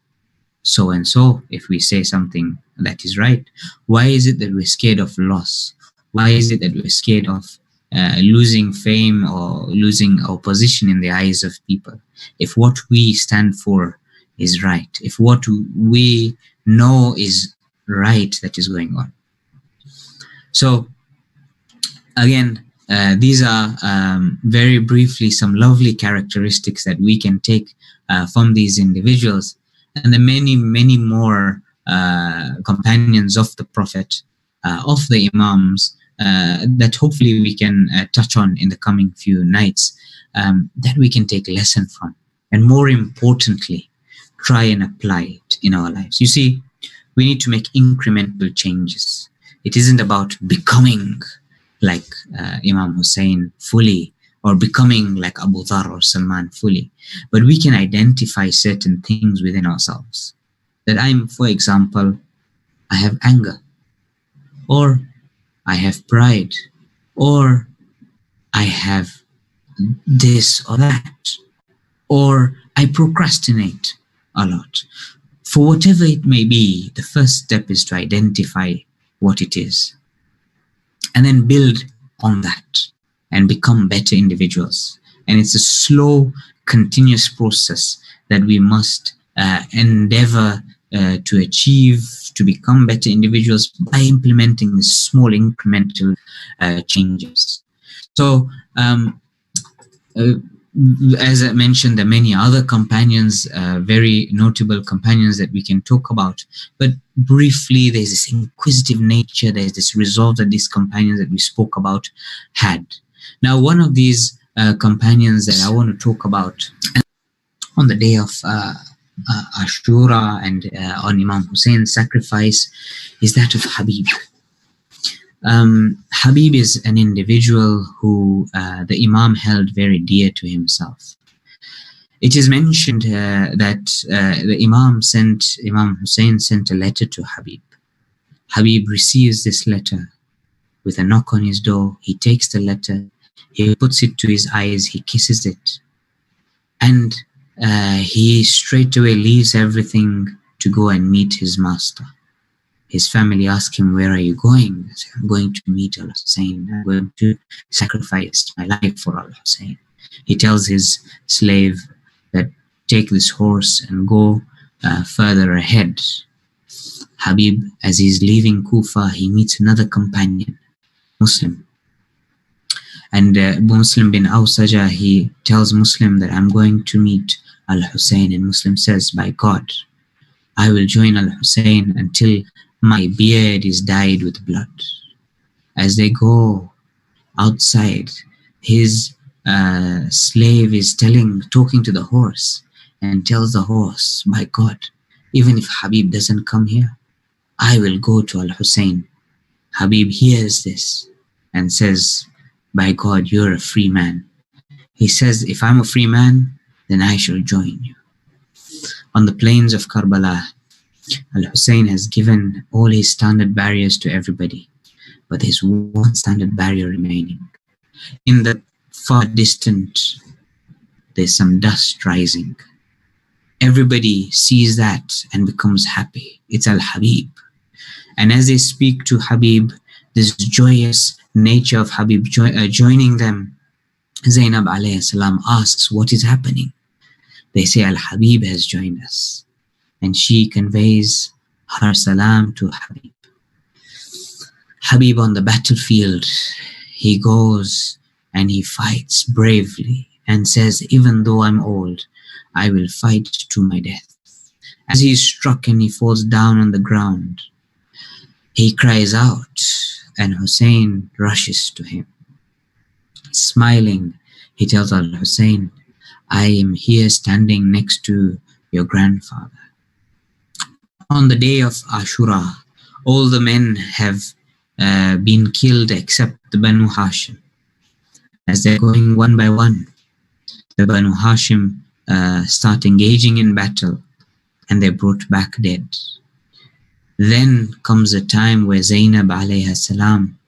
S3: so and so if we say something that is right? Why is it that we're scared of loss? Why is it that we're scared of losing fame or losing our position in the eyes of people? If what we stand for is right, if what we know is right, that is going on. So again, these are very briefly some lovely characteristics that we can take from these individuals, and the many, many more companions of the Prophet, of the Imams, that hopefully we can touch on in the coming few nights, that we can take lesson from, and more importantly, try and apply it in our lives. You see, we need to make incremental changes. It isn't about becoming like Imam Hussein fully, or becoming like Abu Dhar or Salman fully, but we can identify certain things within ourselves. That for example, I have anger, or I have pride, or I have this or that, or I procrastinate a lot. For whatever it may be, the first step is to identify what it is, and then build on that and become better individuals. And it's a slow, continuous process that we must endeavor to achieve, to become better individuals by implementing small incremental changes. So as I mentioned, there are many other companions, very notable companions that we can talk about. But briefly, there's this inquisitive nature, there's this resolve that these companions that we spoke about had. Now, one of these companions that I want to talk about on the day of Ashura and on Imam Hussein's sacrifice is that of Habib. Habib is an individual who the Imam held very dear to himself. It is mentioned that the Imam Hussein sent a letter to Habib. Habib receives this letter with a knock on his door. He takes the letter, he puts it to his eyes, he kisses it, and he straight away leaves everything to go and meet his master. His family ask him, "Where are you going?" He says, "I'm going to meet Al-Hussein. I'm going to sacrifice my life for Al-Hussein." He tells his slave that, "Take this horse and go further ahead." Habib, as he's leaving Kufa, he meets another companion, Muslim. And Muslim bin Awsaja, he tells Muslim that, "I'm going to meet Al-Hussein." And Muslim says, "By God, I will join Al-Hussein until my beard is dyed with blood. As they go outside, his slave is talking to the horse, and tells the horse, by God, even if Habib doesn't come here, I will go to Al-Hussein. Habib hears this and says, by God, you're a free man. He says, if I'm a free man, then I shall join you. On the plains of Karbala, Al-Hussein has given all his standard barriers to everybody, but there's one standard barrier remaining. In the far distant, there's some dust rising. Everybody sees that and becomes happy. It's Al-Habib. And as they speak to Habib, this joyous nature of Habib joining them, Zainab alayhi salam asks, what is happening? They say, Al-Habib has joined us. And she conveys her salam to Habib. Habib on the battlefield, he goes and he fights bravely and says, even though I'm old, I will fight to my death. As he is struck and he falls down on the ground, he cries out, and Hussein rushes to him. Smiling, he tells Al-Hussein, I am here standing next to your grandfather. On the day of Ashura, all the men have been killed except the Banu Hashim. As they're going one by one, the Banu Hashim start engaging in battle, and they're brought back dead. Then comes a time where Zainab alayhi salam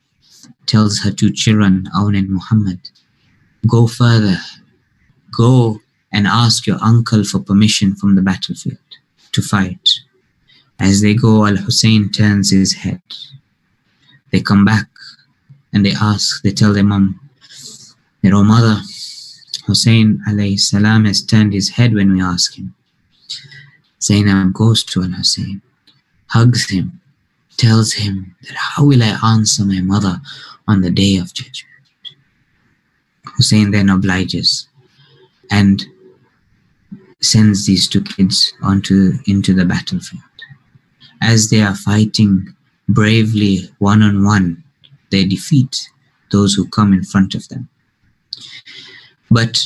S3: tells her two children, Awn and Muhammad, go further, go and ask your uncle for permission from the battlefield to fight. As they go, Al-Hussein turns his head. They come back and they tell their mom, their own mother, Hussein alayhi salam has turned his head when we ask him. Zainab goes to Al-Hussein, hugs him, tells him that how will I answer my mother on the day of judgment? Hussein then obliges and sends these two kids into the battlefield. As they are fighting bravely one-on-one, they defeat those who come in front of them. But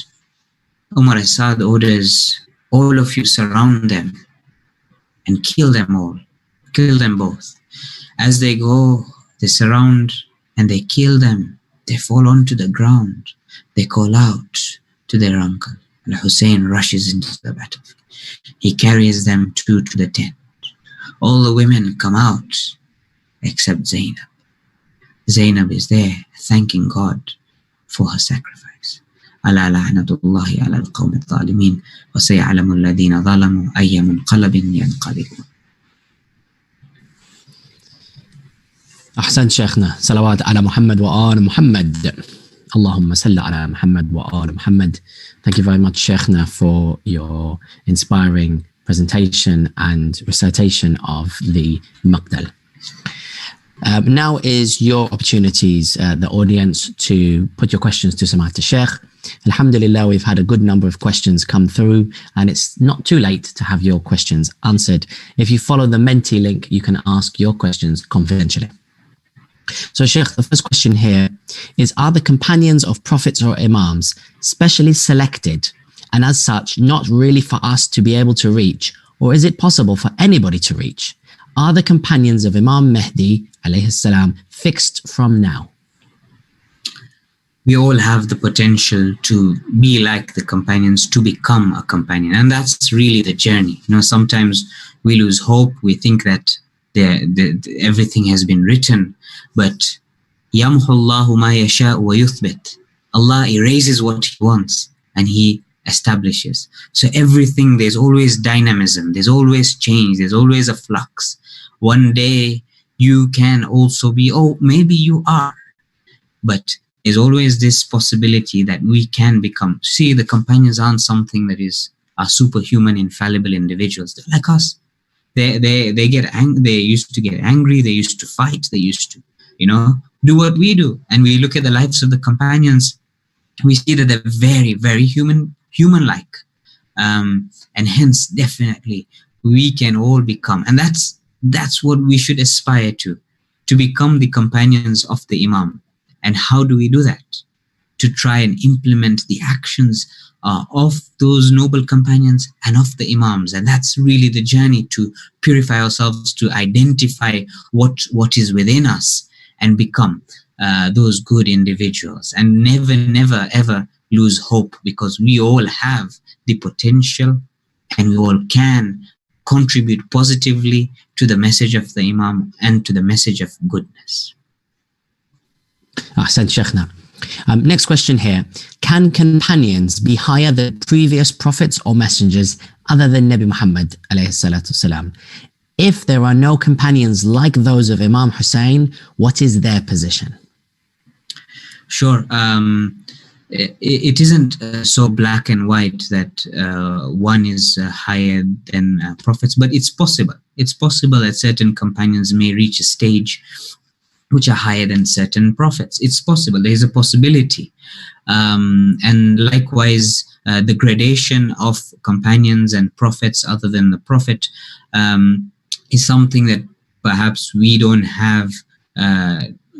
S3: Umar Assad orders, all of you surround them and kill them all. Kill them both. As they go, they surround and they kill them. They fall onto the ground. They call out to their uncle. Al-Hussein rushes into the battlefield. He carries them to the tent. All the women come out except Zainab. Zainab is there thanking God for her sacrifice. ألا لعنة الله على القوم الظالمين وسيعلم الذين ظلموا أي منقلب ينقلبون.
S2: أحسن شيخنا. صلوات على محمد وآل محمد. اللهم صل على محمد وآل محمد. Thank you very much, Sheikhna, for your inspiring presentation and recitation of the Maqdal. Now is your opportunities, the audience, to put your questions to Sama'at al-Sheikh. Alhamdulillah, we've had a good number of questions come through, and it's not too late to have your questions answered. If you follow the Menti link, you can ask your questions confidentially. So, Sheikh, the first question here is, are the companions of prophets or imams specially selected and as such not really for us to be able to reach, or is it possible for anybody to reach? Are the companions of Imam Mahdi alayhi salam fixed from now?
S3: We all have the potential to be like the companions, to become a companion, and that's really the journey. You know, sometimes we lose hope. We think that everything has been written, but يَمْحُ اللَّهُ مَا يَشَاءُ وَيُثْبِتُ. Allah erases what He wants and He establishes. So everything, there's always dynamism, there's always change, there's always a flux. One day you can also be, maybe you are, but there's always this possibility that we can become. See, the companions aren't something that are superhuman, infallible individuals. They're like us. They get angry. They used to get angry. They used to fight. They used to, do what we do. And we look at the lives of the companions. We see that they're very, very human-like, and hence definitely we can all become. And that's what we should aspire to become the companions of the Imam. And how do we do that? To try and implement the actions of those noble companions and of the Imams. And that's really the journey, to purify ourselves, to identify what is within us and become those good individuals. And never, never, ever lose hope, because we all have the potential and we all can contribute positively to the message of the Imam and to the message of goodness.
S2: Ahsan Sheikhna. Next question here. Can companions be higher than previous prophets or messengers other than Nabi Muhammad alayhi salatu salam? If there are no companions like those of Imam Hussein, what is their position?
S3: Sure. It isn't so black and white that one is higher than prophets, but it's possible. It's possible that certain companions may reach a stage which are higher than certain prophets. It's possible. There is a possibility. And likewise, the gradation of companions and prophets other than the prophet is something that perhaps we don't have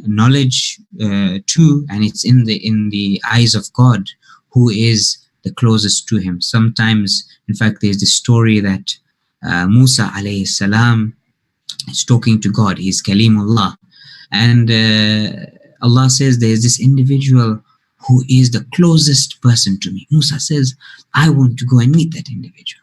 S3: knowledge to, and it's in the eyes of God, who is the closest to him. Sometimes, in fact, there's the story that Musa alayhi salam is talking to God. He's Kalimullah. And Allah says, there's this individual who is the closest person to me. Musa says, I want to go and meet that individual.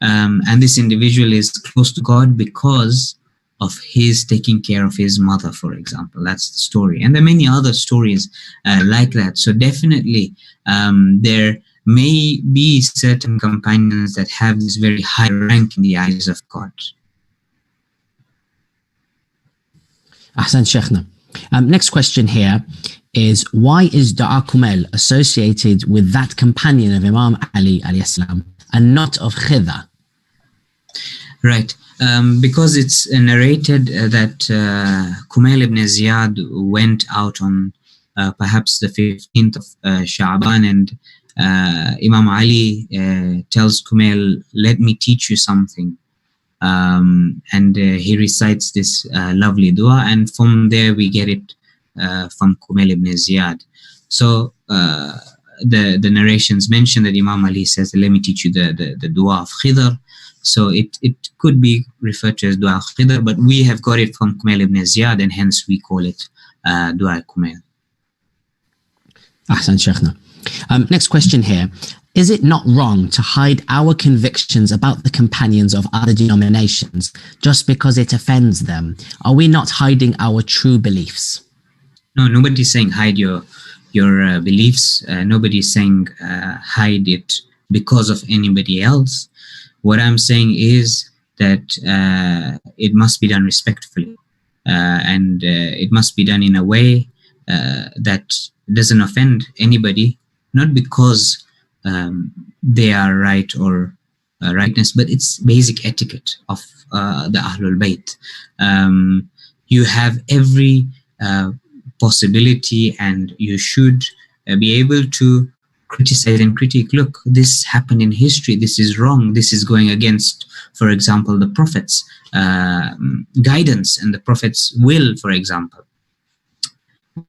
S3: And this individual is close to God because of his taking care of his mother, for example. That's the story. And there are many other stories like that. So definitely there may be certain companions that have this very high rank in the eyes of God.
S2: Ahsan Sheikhna. Next question here is, why is Dua Kumail associated with that companion of Imam Ali alayhi salam and not of Khidr?
S3: Right. Because it's narrated that Kumail ibn Ziyad went out on perhaps the 15th of Sha'ban, and Imam Ali tells Kumail, let me teach you something. And he recites this lovely dua, and from there we get it from Kumail ibn Ziyad. So the narrations mention that Imam Ali says, let me teach you the dua of Khidr. So it could be referred to as dua of Khidr, but we have got it from Kumail ibn Ziyad, and hence we call it dua Kumail.
S2: Ahsan Sheikhna. Next question here. Is it not wrong to hide our convictions about the companions of other denominations just because it offends them? Are we not hiding our true beliefs?
S3: No, nobody's saying hide your beliefs. Nobody's saying hide it because of anybody else. What I'm saying is that it must be done respectfully, and it must be done in a way that doesn't offend anybody, not because they are right or rightness, but it's basic etiquette of the Ahlul Bayt. You have every possibility, and you should be able to criticize and critique. Look, this happened in history. This is wrong. This is going against, for example, the Prophet's guidance and the Prophet's will, for example.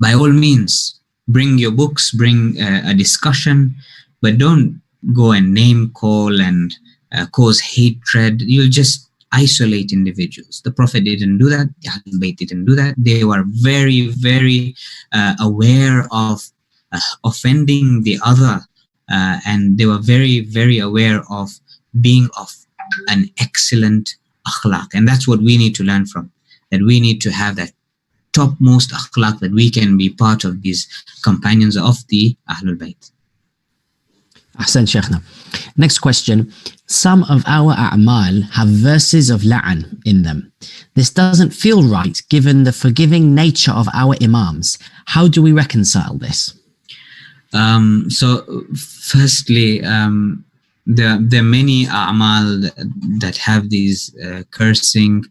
S3: By all means, bring your books, bring a discussion, but don't go and name call and cause hatred. You'll just isolate individuals. The Prophet didn't do that. The Ahlul Bayt didn't do that. They were very, very aware of offending the other, and they were very, very aware of being of an excellent akhlaq. And that's what we need to learn from, that we need to have that topmost akhlaq, that we can be part of these companions of the Ahlul Bayt.
S2: Ahsan Sheikhna. Next question. Some of our a'mal have verses of la'an in them. This doesn't feel right given the forgiving nature of our imams. How do we reconcile this? So firstly, there are many a'mal that have these cursing.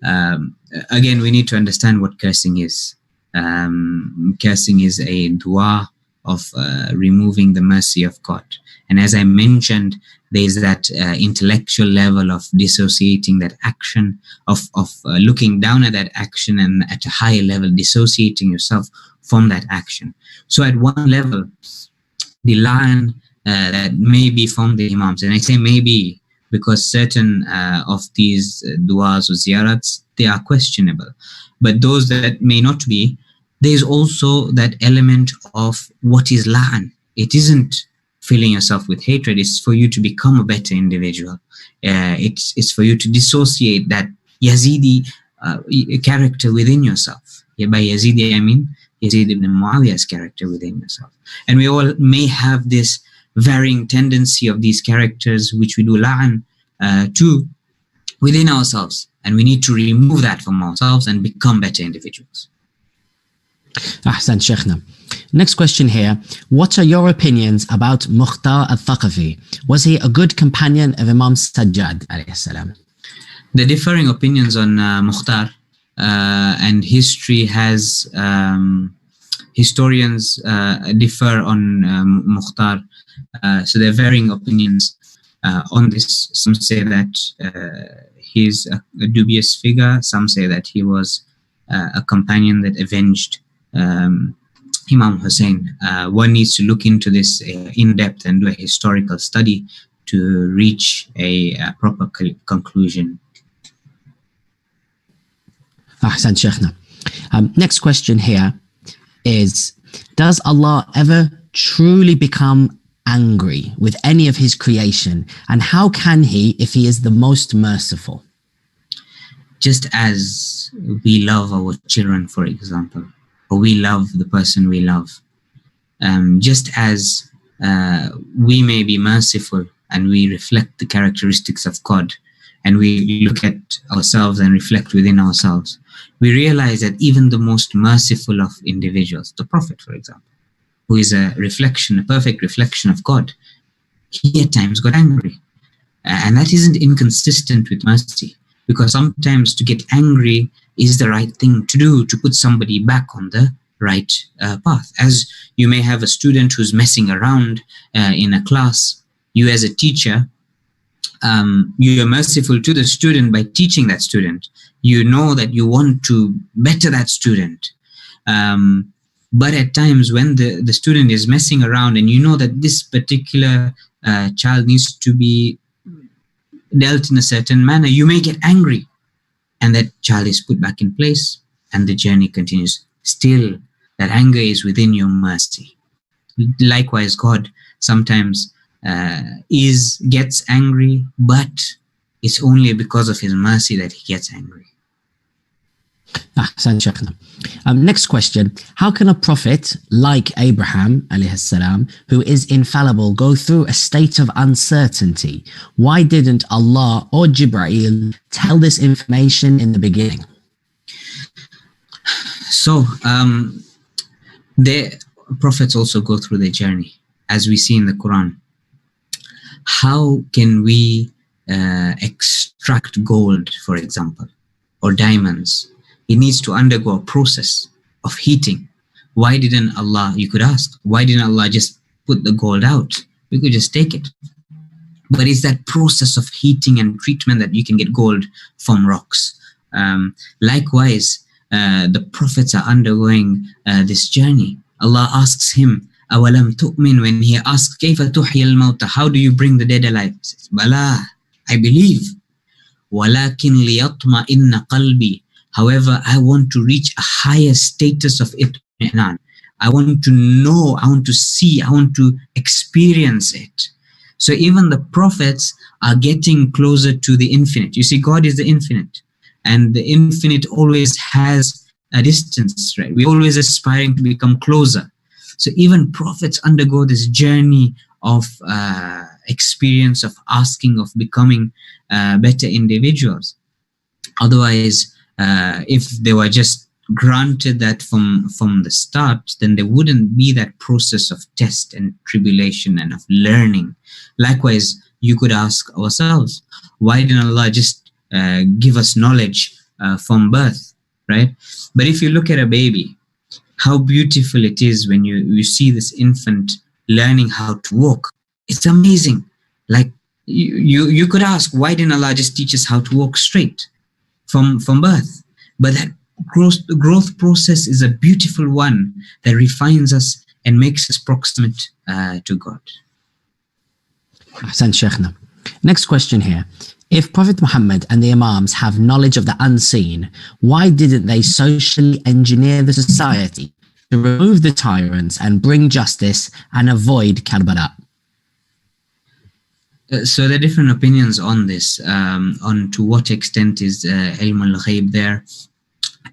S2: Again, we need to understand what cursing is. Cursing is a dua
S3: of removing the mercy of God. And as I mentioned, there's that intellectual level of dissociating that action, of looking down at that action, and at a higher level dissociating yourself from that action. So at one level, the line that may be from the Imams, and I say maybe because certain of these du'as or ziyarats, they are questionable. But those that may not be, there's also that element of what is la'an. It isn't filling yourself with hatred. It's for you to become a better individual. It's for you to dissociate that Yazidi character within yourself. By Yazidi, I mean Yazid ibn Muawiyah's character within yourself. And we all may have this varying tendency of these characters, which we do la'an to within ourselves. And we need to remove that from ourselves and become better individuals.
S2: Ahsan Shaykhna. Next question here. What are your opinions about Mukhtar al-Thaqafi? Was he a good companion of Imam Sajjad alayhi salam?
S3: The differing opinions on Mukhtar and history has historians differ on Mukhtar. So there are varying opinions on this. Some say that he's a dubious figure. Some say that he was a companion that avenged Imam Hussein. One needs to look into this in depth and do a historical study to reach a proper conclusion.
S2: Ahsan Shaykhna. Next question here is, does Allah ever truly become angry with any of his creation? And how can he if he is the most merciful?
S3: Just as we love our children, for example, or we love the person we love, just as we may be merciful and we reflect the characteristics of God, and we look at ourselves and reflect within ourselves, we realize that even the most merciful of individuals, the Prophet, for example, who is a reflection, a perfect reflection of God, he at times got angry. And that isn't inconsistent with mercy, because sometimes to get angry is the right thing to do, to put somebody back on the right path. As you may have a student who's messing around in a class, you as a teacher, you are merciful to the student by teaching that student. You know that you want to better that student. But at times when the student is messing around and you know that this particular child needs to be dealt in a certain manner, you may get angry. And that child is put back in place and the journey continues. Still, that anger is within your mercy. Likewise, God sometimes gets angry, but it's only because of his mercy that he gets angry.
S2: Ahsan Shaykhna. Next question. How can a prophet like Abraham alayhi salam, who is infallible, go through a state of uncertainty? Why didn't Allah or Jibreel tell this information in the beginning?
S3: So, the prophets also go through their journey, as we see in the Quran. How can we extract gold, for example, or diamonds? It needs to undergo a process of heating. Why didn't Allah, you could ask, why didn't Allah just put the gold out? We could just take it. But it's that process of heating and treatment that you can get gold from rocks. Likewise, the prophets are undergoing this journey. Allah asks him, أَوَلَمْ تُؤْمِنْ, when he asks, كَيْفَ تُحْيِي الْمَوْتَ, how do you bring the dead alive? He says, بَلَا, I believe. وَلَكِنْ لِيَطْمَئِنَّ قَلْبِي, however, I want to reach a higher status of itminan. I want to know, I want to see, I want to experience it. So even the prophets are getting closer to the infinite. You see, God is the infinite, and the infinite always has a distance, right? We're always aspiring to become closer. So even prophets undergo this journey of experience, of asking, of becoming better individuals. Otherwise, if they were just granted that from the start, then there wouldn't be that process of test and tribulation and of learning. Likewise, you could ask ourselves, why didn't Allah just give us knowledge from birth, right? But if you look at a baby, How beautiful it is when you see this infant learning how to walk. It's amazing. Like you could ask, why didn't Allah just teach us how to walk straight from birth? But that growth process is a beautiful one that refines us and makes us proximate to God.
S2: Ahsan Shaykhna. Next question here. If Prophet Muhammad and the Imams have knowledge of the unseen, why didn't they socially engineer the society to remove the tyrants and bring justice and avoid Karbala?
S3: So there are different opinions on this, on to what extent is ilm al-ghaib there.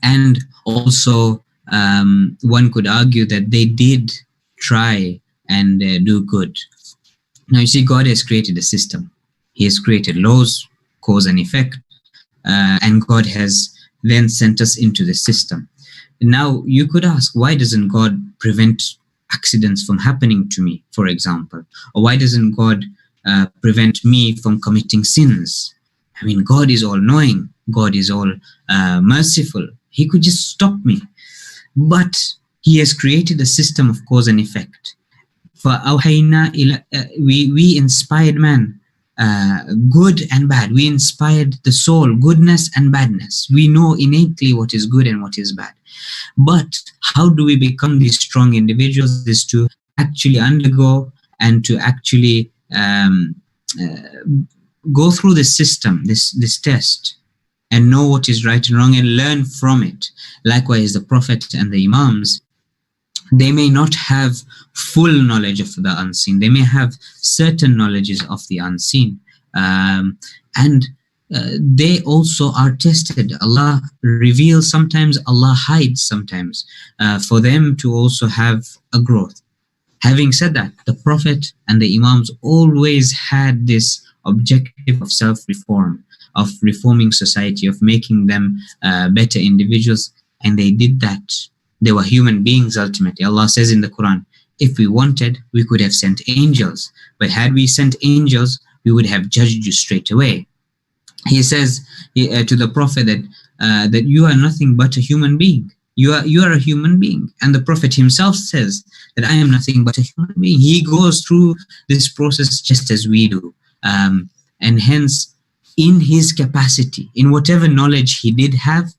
S3: And also, one could argue that they did try and do good. Now, you see, God has created a system. He has created laws, cause and effect, and God has then sent us into the system. Now, you could ask, why doesn't God prevent accidents from happening to me, for example? Or why doesn't God prevent me from committing sins? I mean, God is all-knowing. God is all merciful. He could just stop me. But He has created a system of cause and effect. We inspired man, good and bad. We inspired the soul, goodness and badness. We know innately what is good and what is bad. But how do we become these strong individuals? Is to actually undergo and to actually go through this system, this test, and know what is right and wrong and learn from it. Likewise, the Prophet and the Imams, they may not have full knowledge of the unseen. They may have certain knowledges of the unseen. And they also are tested. Allah reveals sometimes, Allah hides sometimes, for them to also have a growth. Having said that, the Prophet and the Imams always had this objective of self-reform, of reforming society, of making them better individuals, and they did that. They were human beings ultimately. Allah says in the Quran, if we wanted, we could have sent angels. But had we sent angels, we would have judged you straight away. He says to the Prophet that you are nothing but a human being. You are a human being. And the Prophet himself says that I am nothing but a human being. He goes through this process just as we do. And hence, in his capacity, in whatever knowledge he did have,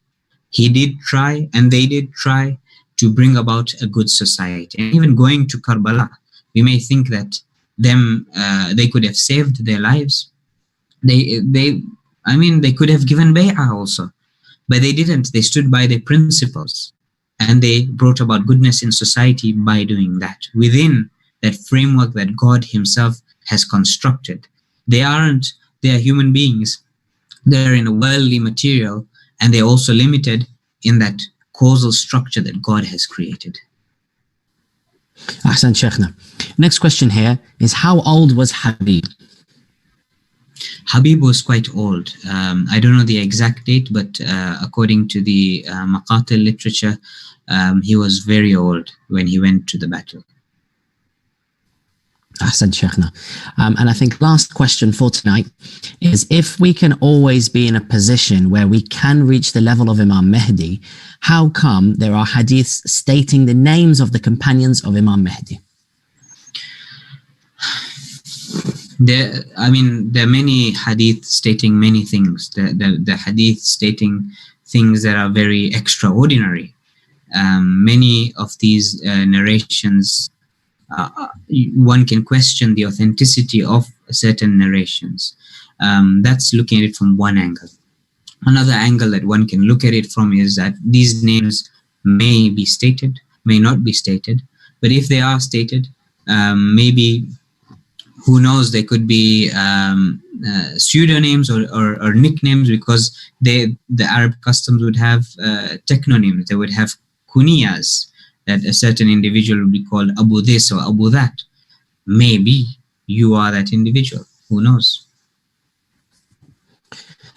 S3: he did try, and they did try to bring about a good society. And even going to Karbala, we may think that they could have saved their lives. They could have given bay'ah also, but they didn't. They stood by their principles, and they brought about goodness in society by doing that, within that framework that God himself has constructed. They are human beings. They're in a worldly material, and they're also limited in that causal structure that God has created.
S2: Ahsan Shaykhna. Next question here is, how old was Habib?
S3: Habib was quite old. I don't know the exact date, but according to the Maqatil literature, he was very old when he went to the battle.
S2: Ahsan Shaykhna. And I think last question for tonight is, if we can always be in a position where we can reach the level of Imam Mahdi, how come there are hadiths stating the names of the companions of Imam Mahdi?
S3: There are many hadith stating many things. The hadith stating things that are very extraordinary. Many of these narrations, one can question the authenticity of certain narrations. That's looking at it from one angle. Another angle that one can look at it from is that these names may be stated, may not be stated, but if they are stated, maybe, who knows, they could be pseudonyms or nicknames, because the Arab customs would have technonyms. They would have kuniyas, that a certain individual would be called Abu this or Abu that. Maybe you are that individual. Who knows?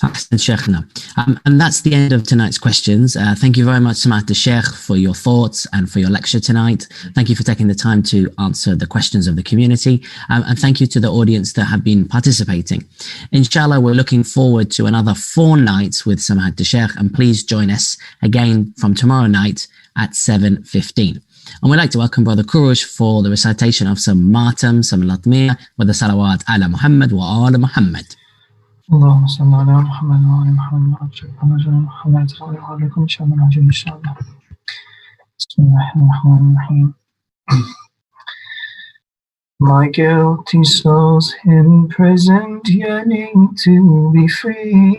S2: Ahsan Shaykhna. And that's the end of tonight's questions. Thank you very much, Samat Sheikh, for your thoughts and for your lecture tonight. Thank you for taking the time to answer the questions of the community. And thank you to the audience that have been participating. Inshallah, we're looking forward to another 4 nights with Samat Sheikh, and please join us again from tomorrow night at 7:15. And we'd like to welcome Brother Kurush for the recitation of some matam, some latmiya, with the salawat ala Muhammad wa ala Muhammad.
S1: اللهم صل على محمد وعلى محمد محمد عليكم إن شاء الله نعجل إن شاء الله. بسم الله الرحمن الرحيم. My guilty soul's imprisoned, yearning to be free.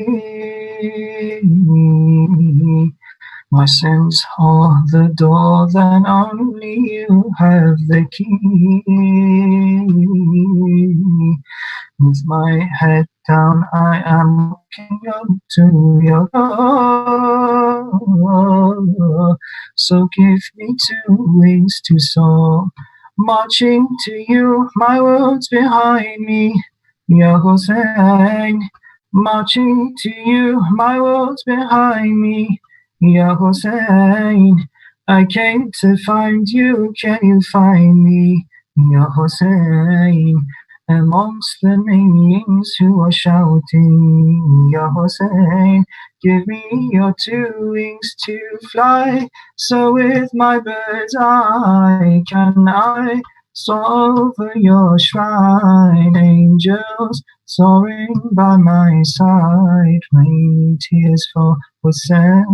S1: My sins are the door, then only you have the key. With my head down, I am looking up to your door. So give me 2 wings to soar, marching to you, my world's behind me, Ya Hussein. Marching to you, my world's behind me, Ya Hussein. I came to find you, can you find me, Ya Hussein? Amongst the millions who are shouting, Ya Hussein, give me your 2 wings to fly, so with my bird's eye can I soar over your shrine. Angels soaring by my side, raining tears for Hussein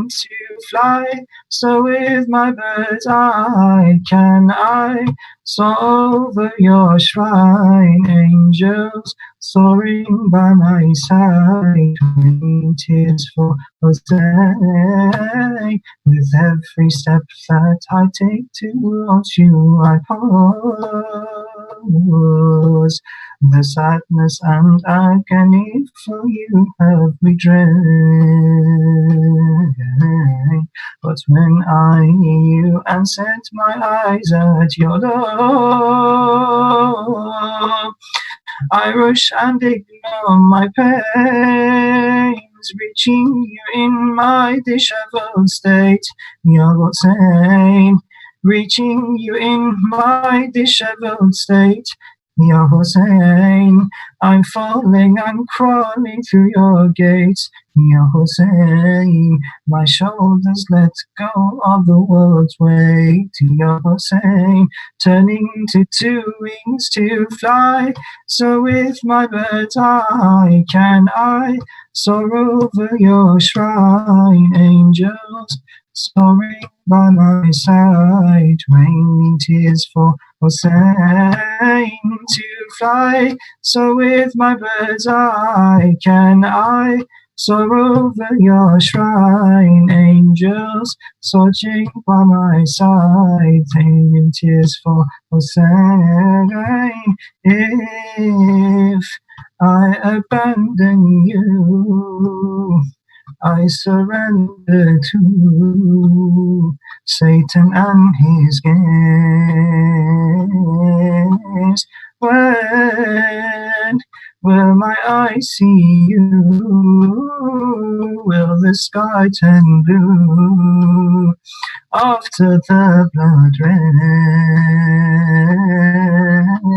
S1: to fly, so with my bird's eye can I soar over your shrine. Angels soaring by my side, raining tears for Hussein. With every step that I take towards you, I pause. The sadness and agony for you have we drained. But when I hear you and set my eyes at your love, I rush and ignore my pains, reaching you in my disheveled state, Ya Hussein. Reaching you in my disheveled state, Ya Hussein. I'm falling and crawling through your gates, Ya Hussein. My shoulders let go of the world's weight, Ya Hussein. Turning to 2 wings to fly, so with my bird's eye can I soar over your shrine. Angels soaring by my side, raining tears for Hussein to fly, so with my bird's eye can I soar over your shrine. Angels searching by my side, raining tears for Hussein. If I abandon you, I surrender to Satan and his games. When will my eyes see you? Will the sky turn blue after the blood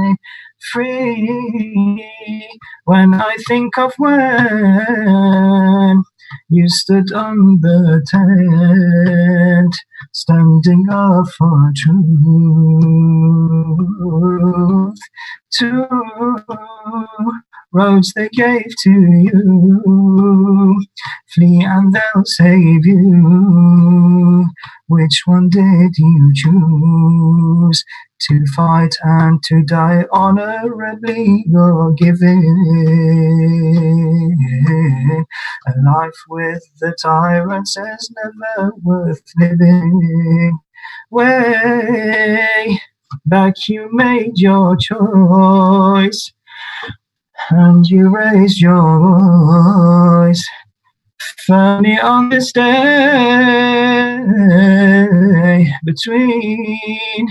S1: rain? Free when I think of when you stood on the tent, standing up for truth. 2 roads they gave to you, flee and they'll save you. Which one did you choose? To fight and to die honorably, you're giving. A life with the tyrants is never worth living. Way back you made your choice, and you raised your voice firmly on this day, between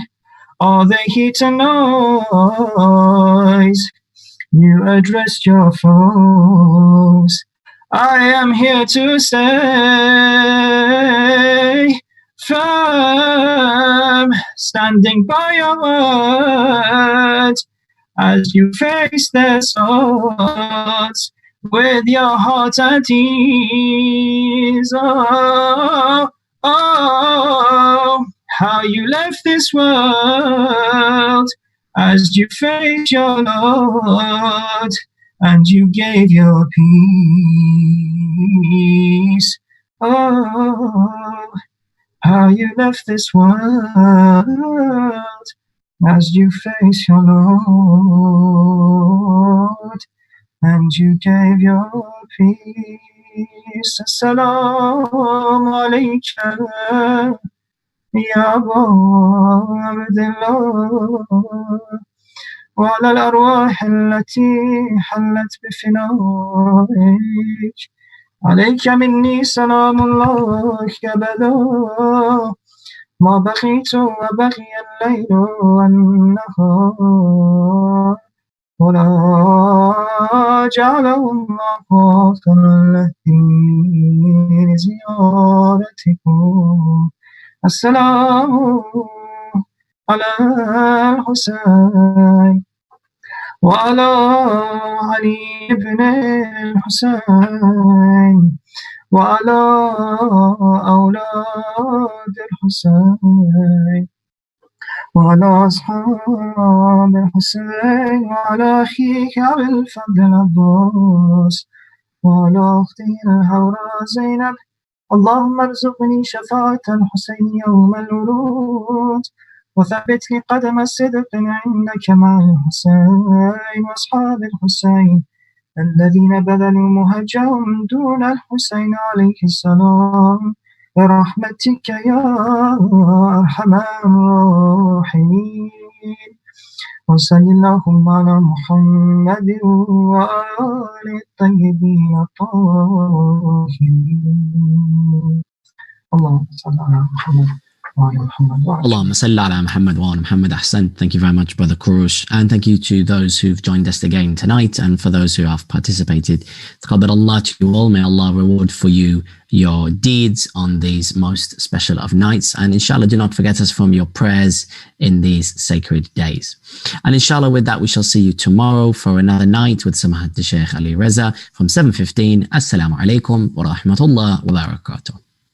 S1: all the heat and noise. You addressed your foes. I am here to stay firm, standing by your word as you face their swords with your heart at ease. Oh, Oh, how you left this world as you faced your Lord, and you gave your peace. Oh, how you left this world as you face your Lord, and you gave your peace. Assalamu alaikum, ya Abu Abdullah, وعلى الأرواح التي حلت بفنائك. عليك مني سلام الله أبدا ما بقيت وبقي الليل والنهار، ولا جعله الله آخرا لي لزيارتكم. السلام على الحسين وعلى علي بن الحسين وعلى أولاد الحسين وعلى أصحاب الحسين وعلى أخيك أبي الفضل العباس وعلى أختي الحوراء زينب. اللهم ارزقني شفاعة الحسين يوم الورود، وثبت لي قدم الصدق عندك مع الحسين وأصحاب الحسين الذين بذلوا مهجهم دون الحسين عليه السلام برحمتك يا أرحم الراحمين. وصل اللهم على محمد وآل الطيبين الطاهرين. اللهم صل على محمد.
S2: Allahumma salli ala Muhammad wa ala Muhammad. Ahsan. Thank you very much, Brother Kurush. And thank you to those who've joined us again tonight and for those who have participated. Taqabbal Allah to you all. May Allah reward for you your deeds on these most special of nights. And inshallah, do not forget us from your prayers in these sacred days. And inshallah, with that, we shall see you tomorrow for another night with By Shaykh Ali Raza from 7:15. Assalamu alaikum wa rahmatullah wa barakatuh.